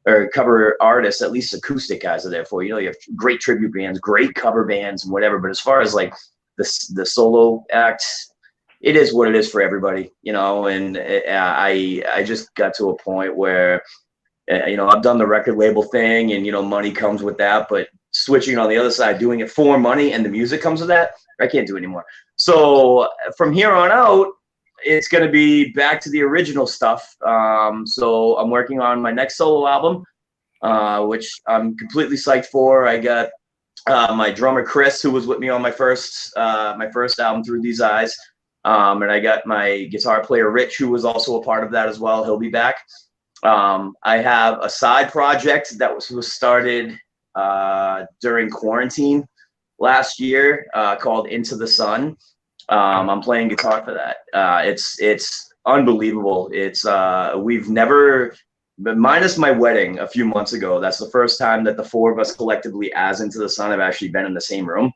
[SPEAKER 5] or cover artists, at least acoustic guys, are there for. You know, you have great tribute bands, great cover bands, and whatever. But as far as like the solo acts, it is what it is for everybody. You know, and I just got to a point where, you know, I've done the record label thing, and, you know, money comes with that, but switching on the other side, doing it for money and the music comes with that, I can't do it anymore. So from here on out, it's going to be back to the original stuff. So I'm working on my next solo album, which I'm completely psyched for. I got my drummer, Chris, who was with me on my first album, Through These Eyes. And I got my guitar player, Rich, who was also a part of that as well. He'll be back. I have a side project that was started during quarantine last year called Into the Sun. I'm playing guitar for that. It's unbelievable. It's we've never, minus my wedding a few months ago, that's the first time that the four of us collectively as Into the Sun have actually been in the same room.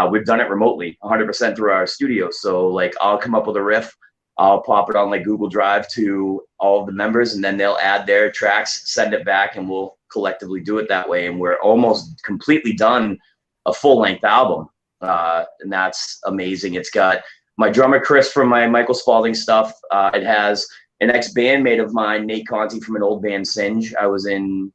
[SPEAKER 5] We've done it remotely 100% through our studio. So like I'll come up with a riff, I'll pop it on like Google Drive to all of the members, and then they'll add their tracks, send it back, and we'll collectively do it that way. And we're almost completely done a full-length album. And that's amazing. It's got my drummer, Chris, from my Michael Spalding stuff. It has an ex-bandmate of mine, Nate Conti, from an old band, Singe. I was in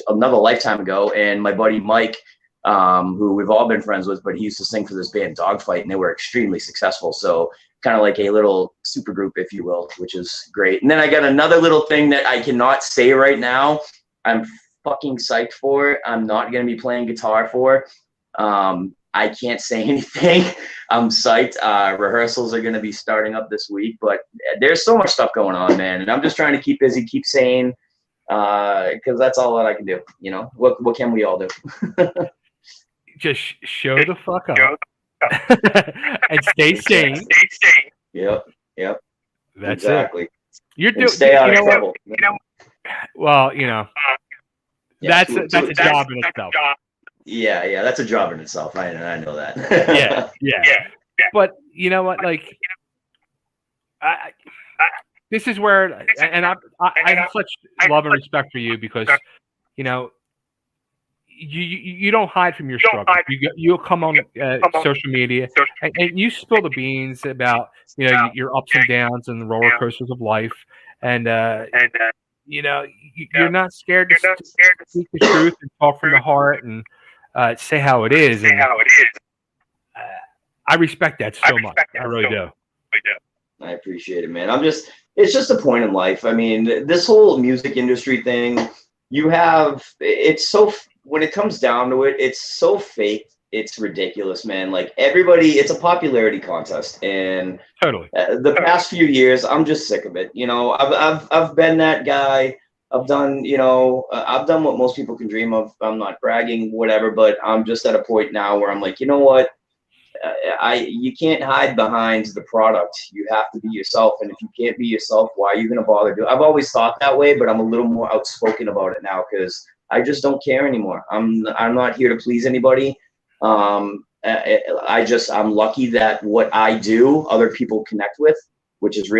[SPEAKER 5] another lifetime ago. And my buddy, Mike, who we've all been friends with, but he used to sing for this band, Dogfight, and they were extremely successful. So kind of like a little super group, if you will, which is great. And then I got another little thing that I cannot say right now. I'm fucking psyched for. I'm not going to be playing guitar for. I can't say anything. I'm psyched. Rehearsals are going to be starting up this week, but there's so much stuff going on, man. And I'm just trying to keep busy, keep sane, because that's all that I can do. You know, what can we all do?
[SPEAKER 1] Just show the fuck up and stay sane.
[SPEAKER 5] Yep.
[SPEAKER 1] That's
[SPEAKER 5] exactly.
[SPEAKER 1] it. You're
[SPEAKER 5] And
[SPEAKER 1] doing.
[SPEAKER 5] stay out
[SPEAKER 1] You
[SPEAKER 5] of
[SPEAKER 1] know
[SPEAKER 5] trouble.
[SPEAKER 1] what? Well, you know,
[SPEAKER 5] Yeah,
[SPEAKER 1] that's a job in itself.
[SPEAKER 5] Yeah, that's a job in itself. I know that.
[SPEAKER 1] Yeah. But you know what? Like, this is where, and I have such love and respect for you because, you know, you don't hide from your struggle. You'll come on social media and you spill the beans about, you know, your ups and downs and the roller coasters of life, and you know, you're not scared to speak the truth and talk from the heart and say how it is. And I respect that so much. I really do.
[SPEAKER 5] I appreciate it, man. It's just a point in life. I mean, this whole music industry thing, when it comes down to it, it's so fake. It's ridiculous, man. Like it's a popularity contest, and
[SPEAKER 1] totally.
[SPEAKER 5] The past few years, I'm just sick of it. You know, I've been that guy. I've done what most people can dream of. I'm not bragging, whatever, but I'm just at a point now where I'm like, you know what? You can't hide behind the product. You have to be yourself, and if you can't be yourself, why are you going to bother doing? I've always thought that way, but I'm a little more outspoken about it now because I just don't care anymore. I'm not here to please anybody. I'm lucky that what I do, other people connect with, which is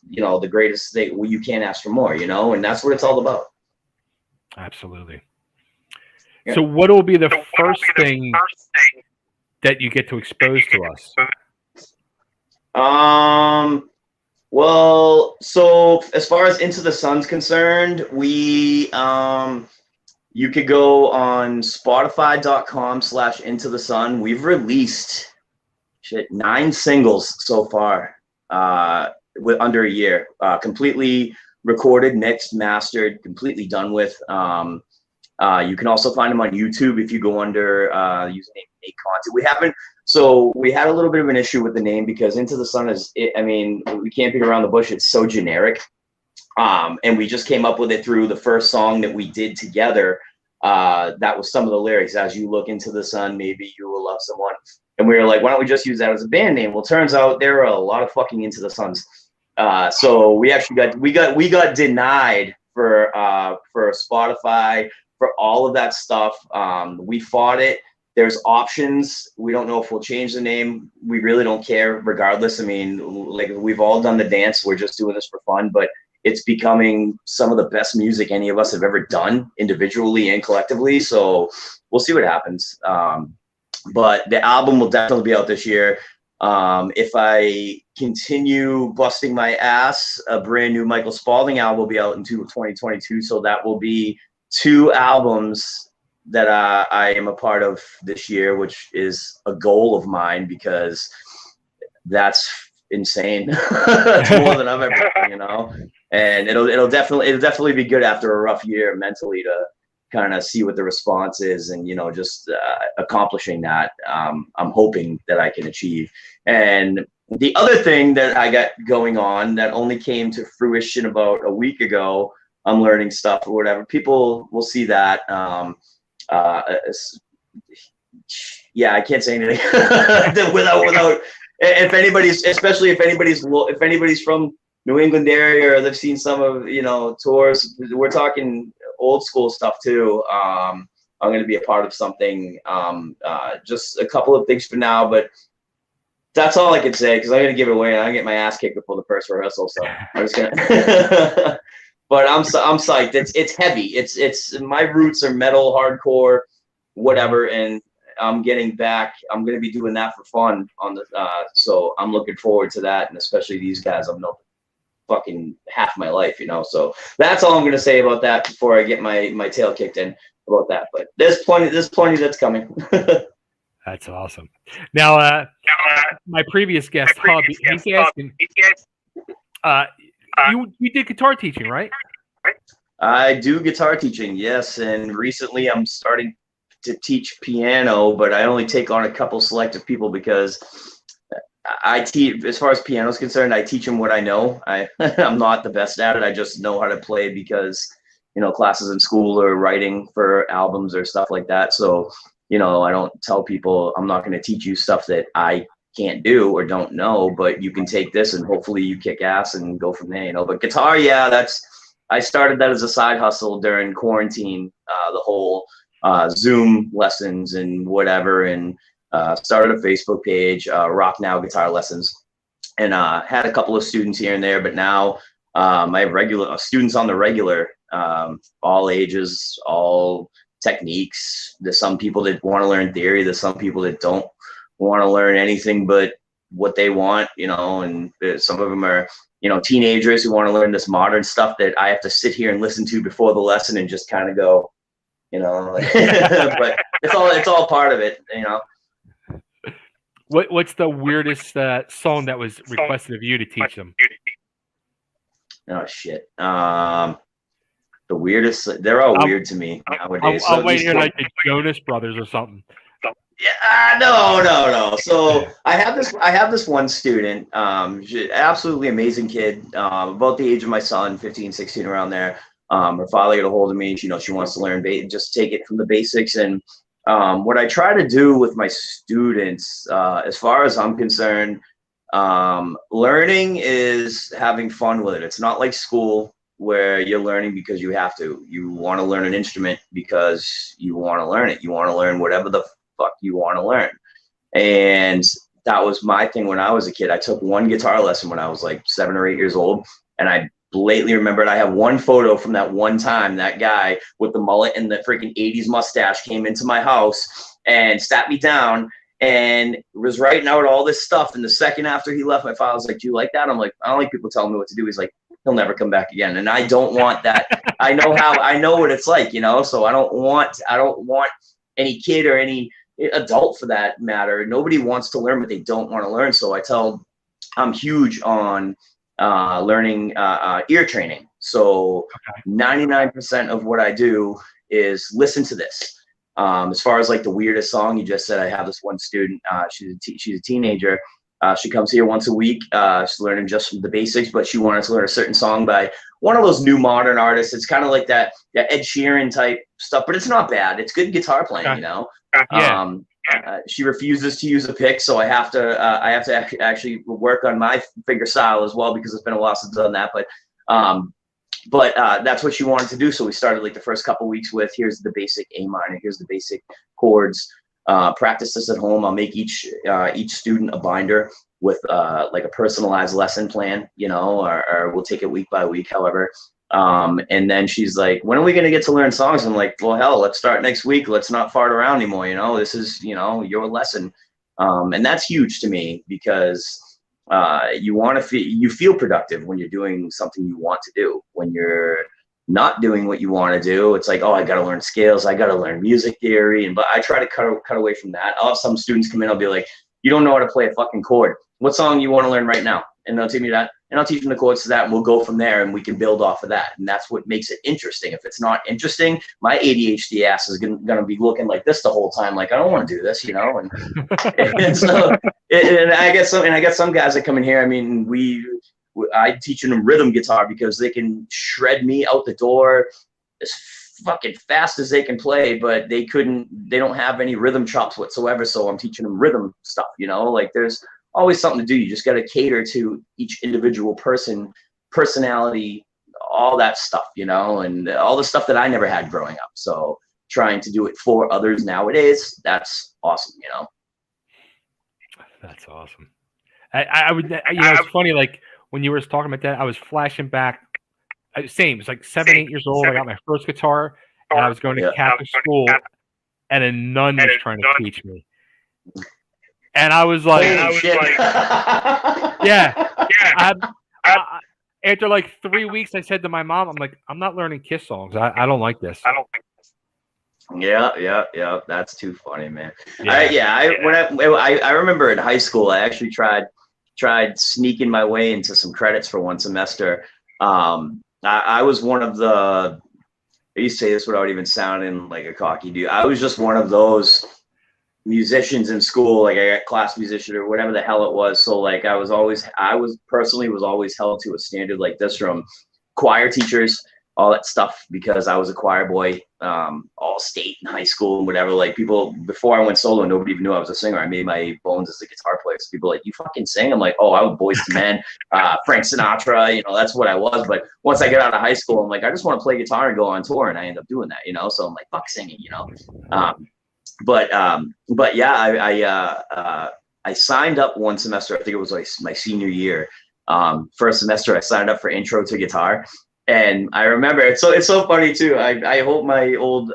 [SPEAKER 5] you know, the greatest thing. Well, you can't ask for more, you know, and that's what it's all about.
[SPEAKER 1] Absolutely.
[SPEAKER 5] Yeah.
[SPEAKER 1] So what will be the first thing that you get to expose to us?
[SPEAKER 5] Well, so as far as Into the Sun's concerned, you could go on Spotify.com/Into the Sun. We've released 9 singles so far, with under a year, completely recorded, mixed, mastered, completely done with. You can also find them on YouTube if you go under username Nate Content. We had a little bit of an issue with the name because Into the Sun we can't beat around the bush. It's so generic. And we just came up with it through the first song that we did together. That was some of the lyrics. As you look into the sun, maybe you will love someone. And we were like, why don't we just use that as a band name? Well, turns out there are a lot of fucking Into the Suns. So we actually got denied for Spotify, for all of that stuff. We fought it. There's options. We don't know if we'll change the name. We really don't care regardless. I mean, like, we've all done the dance. We're just doing this for fun, but it's becoming some of the best music any of us have ever done individually and collectively. So we'll see what happens. But the album will definitely be out this year. If I continue busting my ass, a brand new Michael Spaulding album will be out in 2022. So that will be 2 albums that I am a part of this year, which is a goal of mine because that's insane. It's more than I've ever done, you know. And it'll definitely be good after a rough year mentally to kind of see what the response is, and, you know, just accomplishing that. I'm hoping that I can achieve. And the other thing that I got going on that only came to fruition about a week ago, I'm learning stuff or whatever. People will see that. Yeah, I can't say anything without. If anybody's from New England area or they've seen some of, you know, tours, we're talking old school stuff too. I'm going to be a part of something. Just a couple of things for now, but that's all I can say because I'm going to give it away and I get my ass kicked before the first rehearsal. So I'm just gonna. But I'm psyched. It's heavy. It's my roots are metal, hardcore, whatever, and I'm getting back. I'm gonna be doing that for fun on the. So I'm looking forward to that, and especially these guys I've known fucking half my life, you know. So that's all I'm gonna say about that before I get my tail kicked in about that. But there's plenty that's coming.
[SPEAKER 1] That's awesome. Now, my previous guest, Hub, he's asking. You did guitar teaching, right?
[SPEAKER 5] I do guitar teaching, yes. And recently I'm starting to teach piano, but I only take on a couple selective people because I teach, as far as piano is concerned, I teach them what I know. I'm not the best at it. I just know how to play because, classes in school or writing for albums or stuff like that. So, I don't tell people I'm not going to teach you stuff that I can't do or don't know, but you can take this and hopefully you kick ass and go from there, But guitar, I started that as a side hustle during quarantine, the whole Zoom lessons and whatever, and started a Facebook page, Rock Now Guitar Lessons, and had a couple of students here and there, but now I have regular students on the regular, all ages, all techniques. There's some people that want to learn theory. There's some people that don't want to learn anything but what they want, and some of them are, teenagers who want to learn this modern stuff that I have to sit here and listen to before the lesson and just kind of go, but it's all part of it,
[SPEAKER 1] What's the weirdest song that was requested of you to teach them?
[SPEAKER 5] Oh shit. The weirdest, they're all weird to me nowadays.
[SPEAKER 1] I'll wait here like the Jonas Brothers or something.
[SPEAKER 5] Yeah, no. So I have this one student, absolutely amazing kid, about the age of my son, 15, 16, around there. Her father got a hold of me. She wants to learn, just take it from the basics. And what I try to do with my students, as far as I'm concerned, learning is having fun with it. It's not like school where you're learning because you have to. You want to learn an instrument because you want to learn it. You want to learn whatever the fuck you want to learn. And that was my thing when I was a kid. I took one guitar lesson when I was like 7 or 8 years old, and I blatantly remembered I have one photo from that one time that guy with the mullet and the freaking 80s mustache came into my house and sat me down and was writing out all this stuff. And the second after he left, my father was like, "Do you like that?" I'm like, "I don't like people telling me what to do." He's like, "He'll never come back again." And I don't want that. I know what it's like, so I don't want any kid or any adult for that matter. Nobody wants to learn what they don't want to learn. So I'm huge on learning ear training. So 99% of what I do is listen to this. As far as like the weirdest song, you just said, I have this one student, she's a teenager. She comes here once a week. She's learning just the basics, but she wanted to learn a certain song by one of those new modern artists. It's kind of like that Ed Sheeran type stuff, but it's not bad. It's good guitar playing, She refuses to use a pick, so I have to actually work on my finger style as well, because it's been a while since I've done that. But that's what she wanted to do. So we started like the first couple weeks with, here's the basic A minor, here's the basic chords. Practice this at home. I'll make each student a binder with like a personalized lesson plan, or we'll take it week by week, however. And then she's like, "When are we going to get to learn songs?" I'm like, "Well, hell, let's start next week. Let's not fart around anymore. This is, your lesson." And that's huge to me, because you feel productive when you're doing something you want to do. When you're not doing what you want to do, it's like, oh, I got to learn scales. I got to learn music theory. But I try to cut away from that. I'll have some students come in. I'll be like, "You don't know how to play a fucking chord. What song you want to learn right now?" And they'll tell me that. And I'll teach them the chords to that, and we'll go from there, and we can build off of that. And that's what makes it interesting. If it's not interesting, my ADHD ass is going to be looking like this the whole time, like, I don't want to do this, And, and I get some guys that come in here. I mean, I teaching them rhythm guitar because they can shred me out the door as fucking fast as they can play, but they don't have any rhythm chops whatsoever. So I'm teaching them rhythm stuff, like there's always something to do. You just got to cater to each individual personality, all that stuff, and all the stuff that I never had growing up. So trying to do it for others nowadays, that's awesome,
[SPEAKER 1] That's awesome. I would, it's funny, like when you were talking about that, I was flashing back. Same, it's like 7, 8 years old. I got my first guitar, and I was going to Catholic school, and a nun was trying to teach me. And I was like, after like 3 weeks, I said to my mom, I'm like, "I'm not learning Kiss songs. I don't like this."
[SPEAKER 5] Yeah. That's too funny, man. I remember in high school, I actually tried sneaking my way into some credits for one semester. I was one of the, I used to say this without even sounding like a cocky dude. I was just one of those musicians in school, like I got class musician or whatever the hell it was. So like I was personally always held to a standard like this from choir teachers, all that stuff because I was a choir boy, all state in high school and whatever. Like people, before I went solo, nobody even knew I was a singer. I made my bones as a guitar player. So people were like, you fucking sing? I'm like, oh, I was Boys to Men, Frank Sinatra, you know, that's what I was. But once I get out of high school, I'm like, I just want to play guitar and go on tour. And I end up doing that, you know? So I'm like, fuck singing, you know? But yeah, I signed up one semester. I think it was like my senior year. First semester, I signed up for Intro to Guitar. And I remember it's so funny too. I hope my old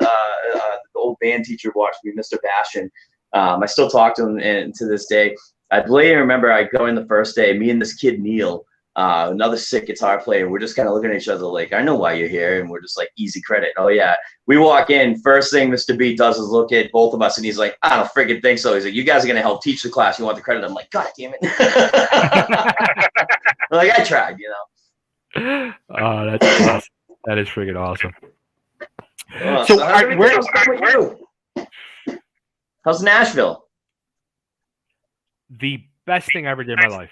[SPEAKER 5] band teacher watched me, Mr. Bastion. I still talk to him and to this day. I blatantly remember I go in the first day, me and this kid Neil, another sick guitar player. We're just kind of looking at each other like, I know why you're here, and we're just like, easy credit. Oh yeah. We walk in, first thing Mr. B does is look at both of us, and he's like, I don't freaking think so. He's like, you guys are gonna help teach the class. You want the credit? I'm like, God damn it. Like I tried, you know.
[SPEAKER 1] Oh, that's awesome. That is freaking awesome.
[SPEAKER 5] How's Nashville?
[SPEAKER 1] The best thing I ever did in my life.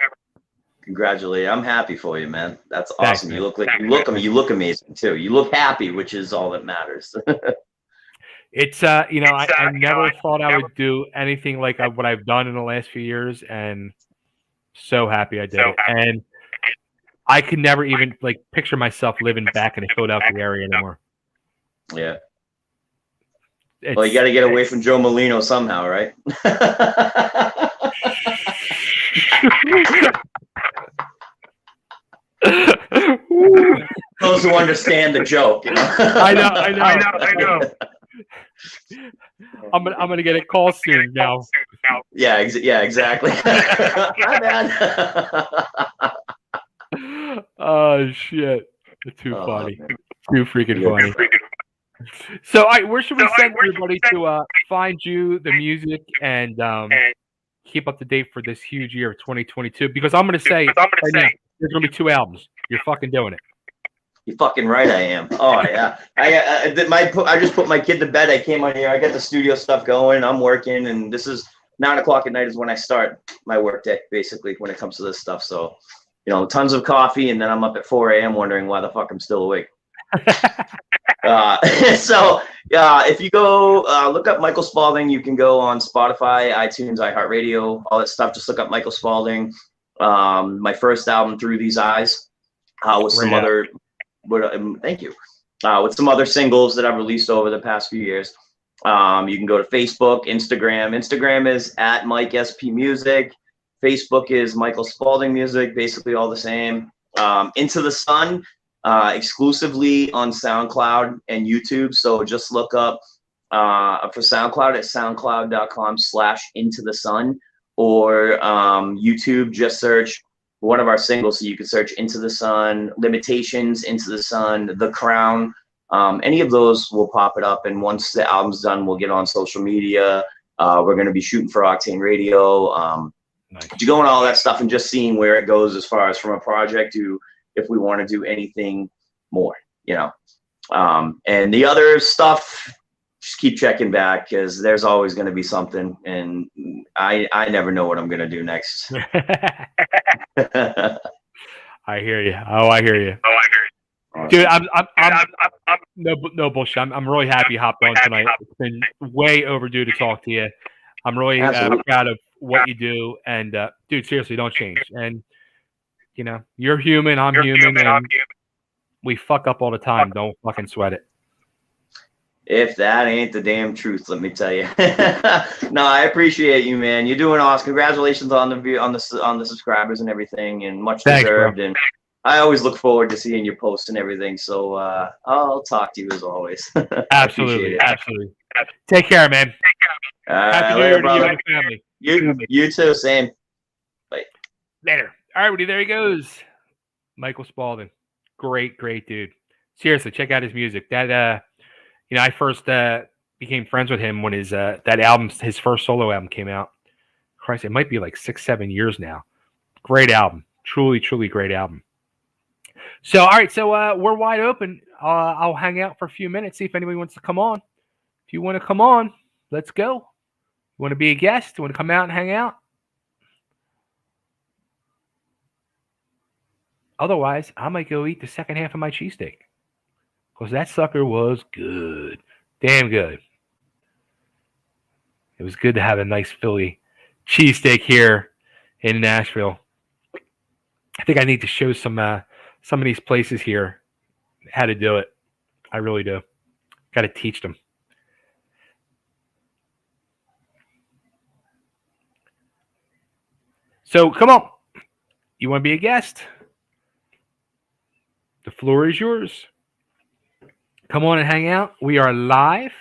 [SPEAKER 5] Congratulations. I'm happy for you, man. That's
[SPEAKER 1] Thanks,
[SPEAKER 5] awesome.
[SPEAKER 1] man.
[SPEAKER 5] You look amazing too. You look happy, which is all that matters.
[SPEAKER 1] It's you know, I never thought I would do anything like what I've done in the last few years, and so happy I did it. And I could never even like picture myself living back in the Philadelphia area anymore.
[SPEAKER 5] Yeah. Well, you got to get away from Joe Molino somehow, right? Those who understand the joke, you know?
[SPEAKER 1] I know. I'm gonna get a call soon now.
[SPEAKER 5] Yeah, exactly. My bad.
[SPEAKER 1] Oh shit! Too funny.
[SPEAKER 5] Man.
[SPEAKER 1] Too freaking funny. So, all right, where should we send everybody to find you, the music, and keep up to date for this huge year of 2022? Because I'm gonna say right now, there's gonna be 2 albums. You're fucking doing it.
[SPEAKER 5] You're fucking right, I am. Oh yeah, I just put my kid to bed. I came on here. I got the studio stuff going. I'm working, and this is 9 o'clock at night is when I start my work day, basically, when it comes to this stuff. So, you know, tons of coffee, and then I'm up at 4 a.m. wondering why the fuck I'm still awake. So if you go look up Michael Spalding, you can go on Spotify, iTunes, iHeartRadio, all that stuff. Just look up Michael Spalding. My first album, Through These Eyes, with some other. Thank you. With some other singles that I've released over the past few years. You can go to Facebook, Instagram. Instagram is at Mike SP Music. Facebook is Michael Spalding Music. Basically all the same. Into the Sun, exclusively on SoundCloud and YouTube. So just look up for SoundCloud at soundcloud.com/IntoTheSun, or YouTube, just search one of our singles. So you can search Into the Sun, Limitations, Into the Sun, The Crown. Any of those will pop it up. And once the album's done, we'll get on social media. We're going to be shooting for Octane Radio.
[SPEAKER 1] Nice.
[SPEAKER 5] Going all that stuff and just seeing where it goes as far as from a project to if we want to do anything more, you know. And the other stuff, just keep checking back, because there's always going to be something, and I never know what I'm going to do next.
[SPEAKER 1] I hear you. I hear you. Dude, I'm no bullshit. I'm really happy you hopped on tonight. It's been way overdue to talk to you. I'm really proud of what you do, and dude, seriously, don't change. And you know, you're human. I'm human, and we fuck up all the time. Don't fucking sweat it.
[SPEAKER 5] If that ain't the damn truth, let me tell you. No, I appreciate you, man. You're doing awesome. Congratulations on the subscribers and everything, and much deserved. Thanks, and I always look forward to seeing your posts and everything. So I'll talk to you as always.
[SPEAKER 1] Absolutely. Take care, man. Happy New Year to you and the family.
[SPEAKER 5] You too. Same. Bye.
[SPEAKER 1] Later. All right, Woody, there he goes. Michael Spalding. Great dude. Seriously, check out his music. That you know, I first became friends with him when his first solo album came out. Christ, it might be like 6-7 years now. Great album. Truly great album. So, all right, so we're wide open. I'll hang out for a few minutes, see if anybody wants to come on. If you want to come on, let's go. You want to be a guest? You want to come out and hang out? Otherwise, I might go eat the second half of my cheesesteak. because that sucker was good. Damn good. It was good to have a nice Philly cheesesteak here in Nashville. I think I need to show some of these places here how to do it. I really do. Got to teach them. So come on. You want to be a guest? The floor is yours. Come on and hang out. We are live.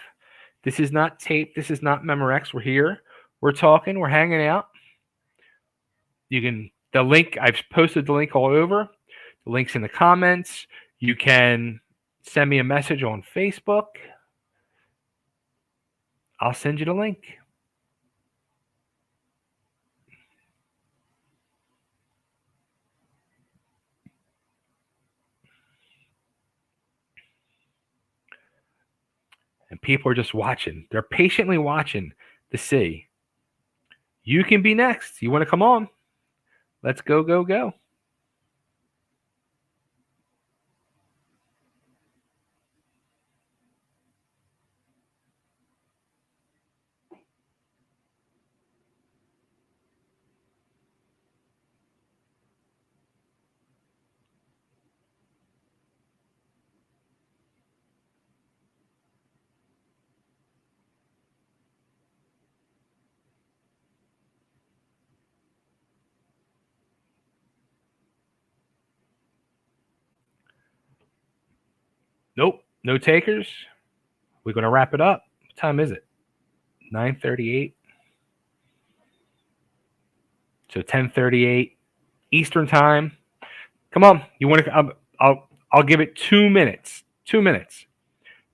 [SPEAKER 1] This is not tape. This is not Memorex. We're here. We're talking. We're hanging out. You can, the link, I've posted the link all over. The link's in the comments. You can send me a message on Facebook. I'll send you the link. And people are just watching. They're patiently watching to see. You can be next. You want to come on? Let's go, go, go. Nope, no takers. We're going to wrap it up. What time is it? 9:38. So 10:38 Eastern time. Come on. You want to? I'll give it 2 minutes. 2 minutes.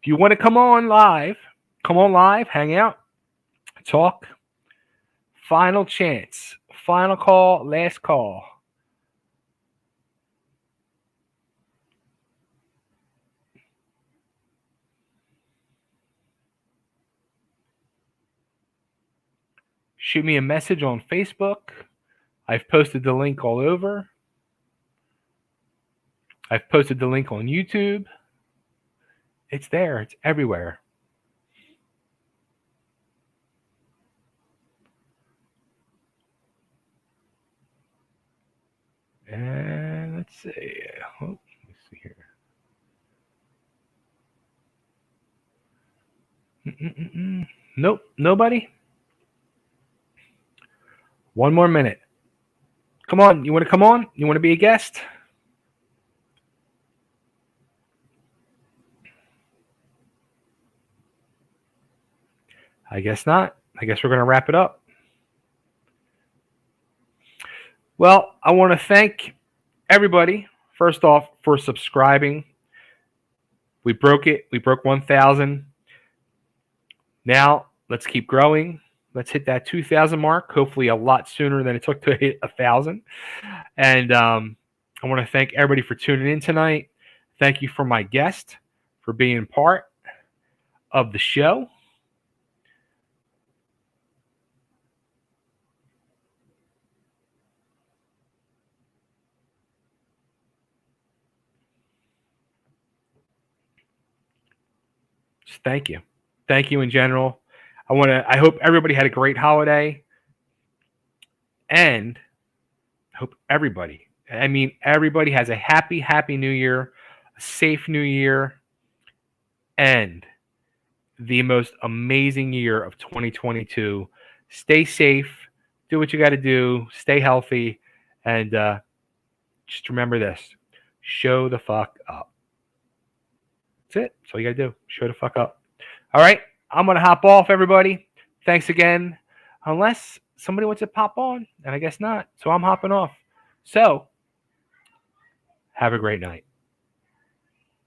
[SPEAKER 1] If you want to come on live, hang out, talk. Final chance. Final call. Last call. Shoot me a message on Facebook. I've posted the link all over. I've posted the link on YouTube. It's there. It's everywhere. And let's see. Oh, let's see here. Nope, nobody. 1 more minute. Come on. You want to come on? You want to be a guest? I guess not. I guess we're going to wrap it up. Well, I want to thank everybody, first off, for subscribing. We broke it. We broke 1,000. Now, let's keep growing. Let's hit that 2,000 mark, hopefully a lot sooner than it took to hit 1,000. And I want to thank everybody for tuning in tonight. Thank you for my guest for being part of the show. Just thank you. Thank you in general. I hope everybody had a great holiday. And I hope everybody has a happy, happy new year, a safe new year, and the most amazing year of 2022. Stay safe. Do what you got to do. Stay healthy. And just remember this. Show the fuck up. That's it. That's all you got to do. Show the fuck up. All right. I'm going to hop off, everybody. Thanks again. Unless somebody wants to pop on, and I guess not. So I'm hopping off. So have a great night.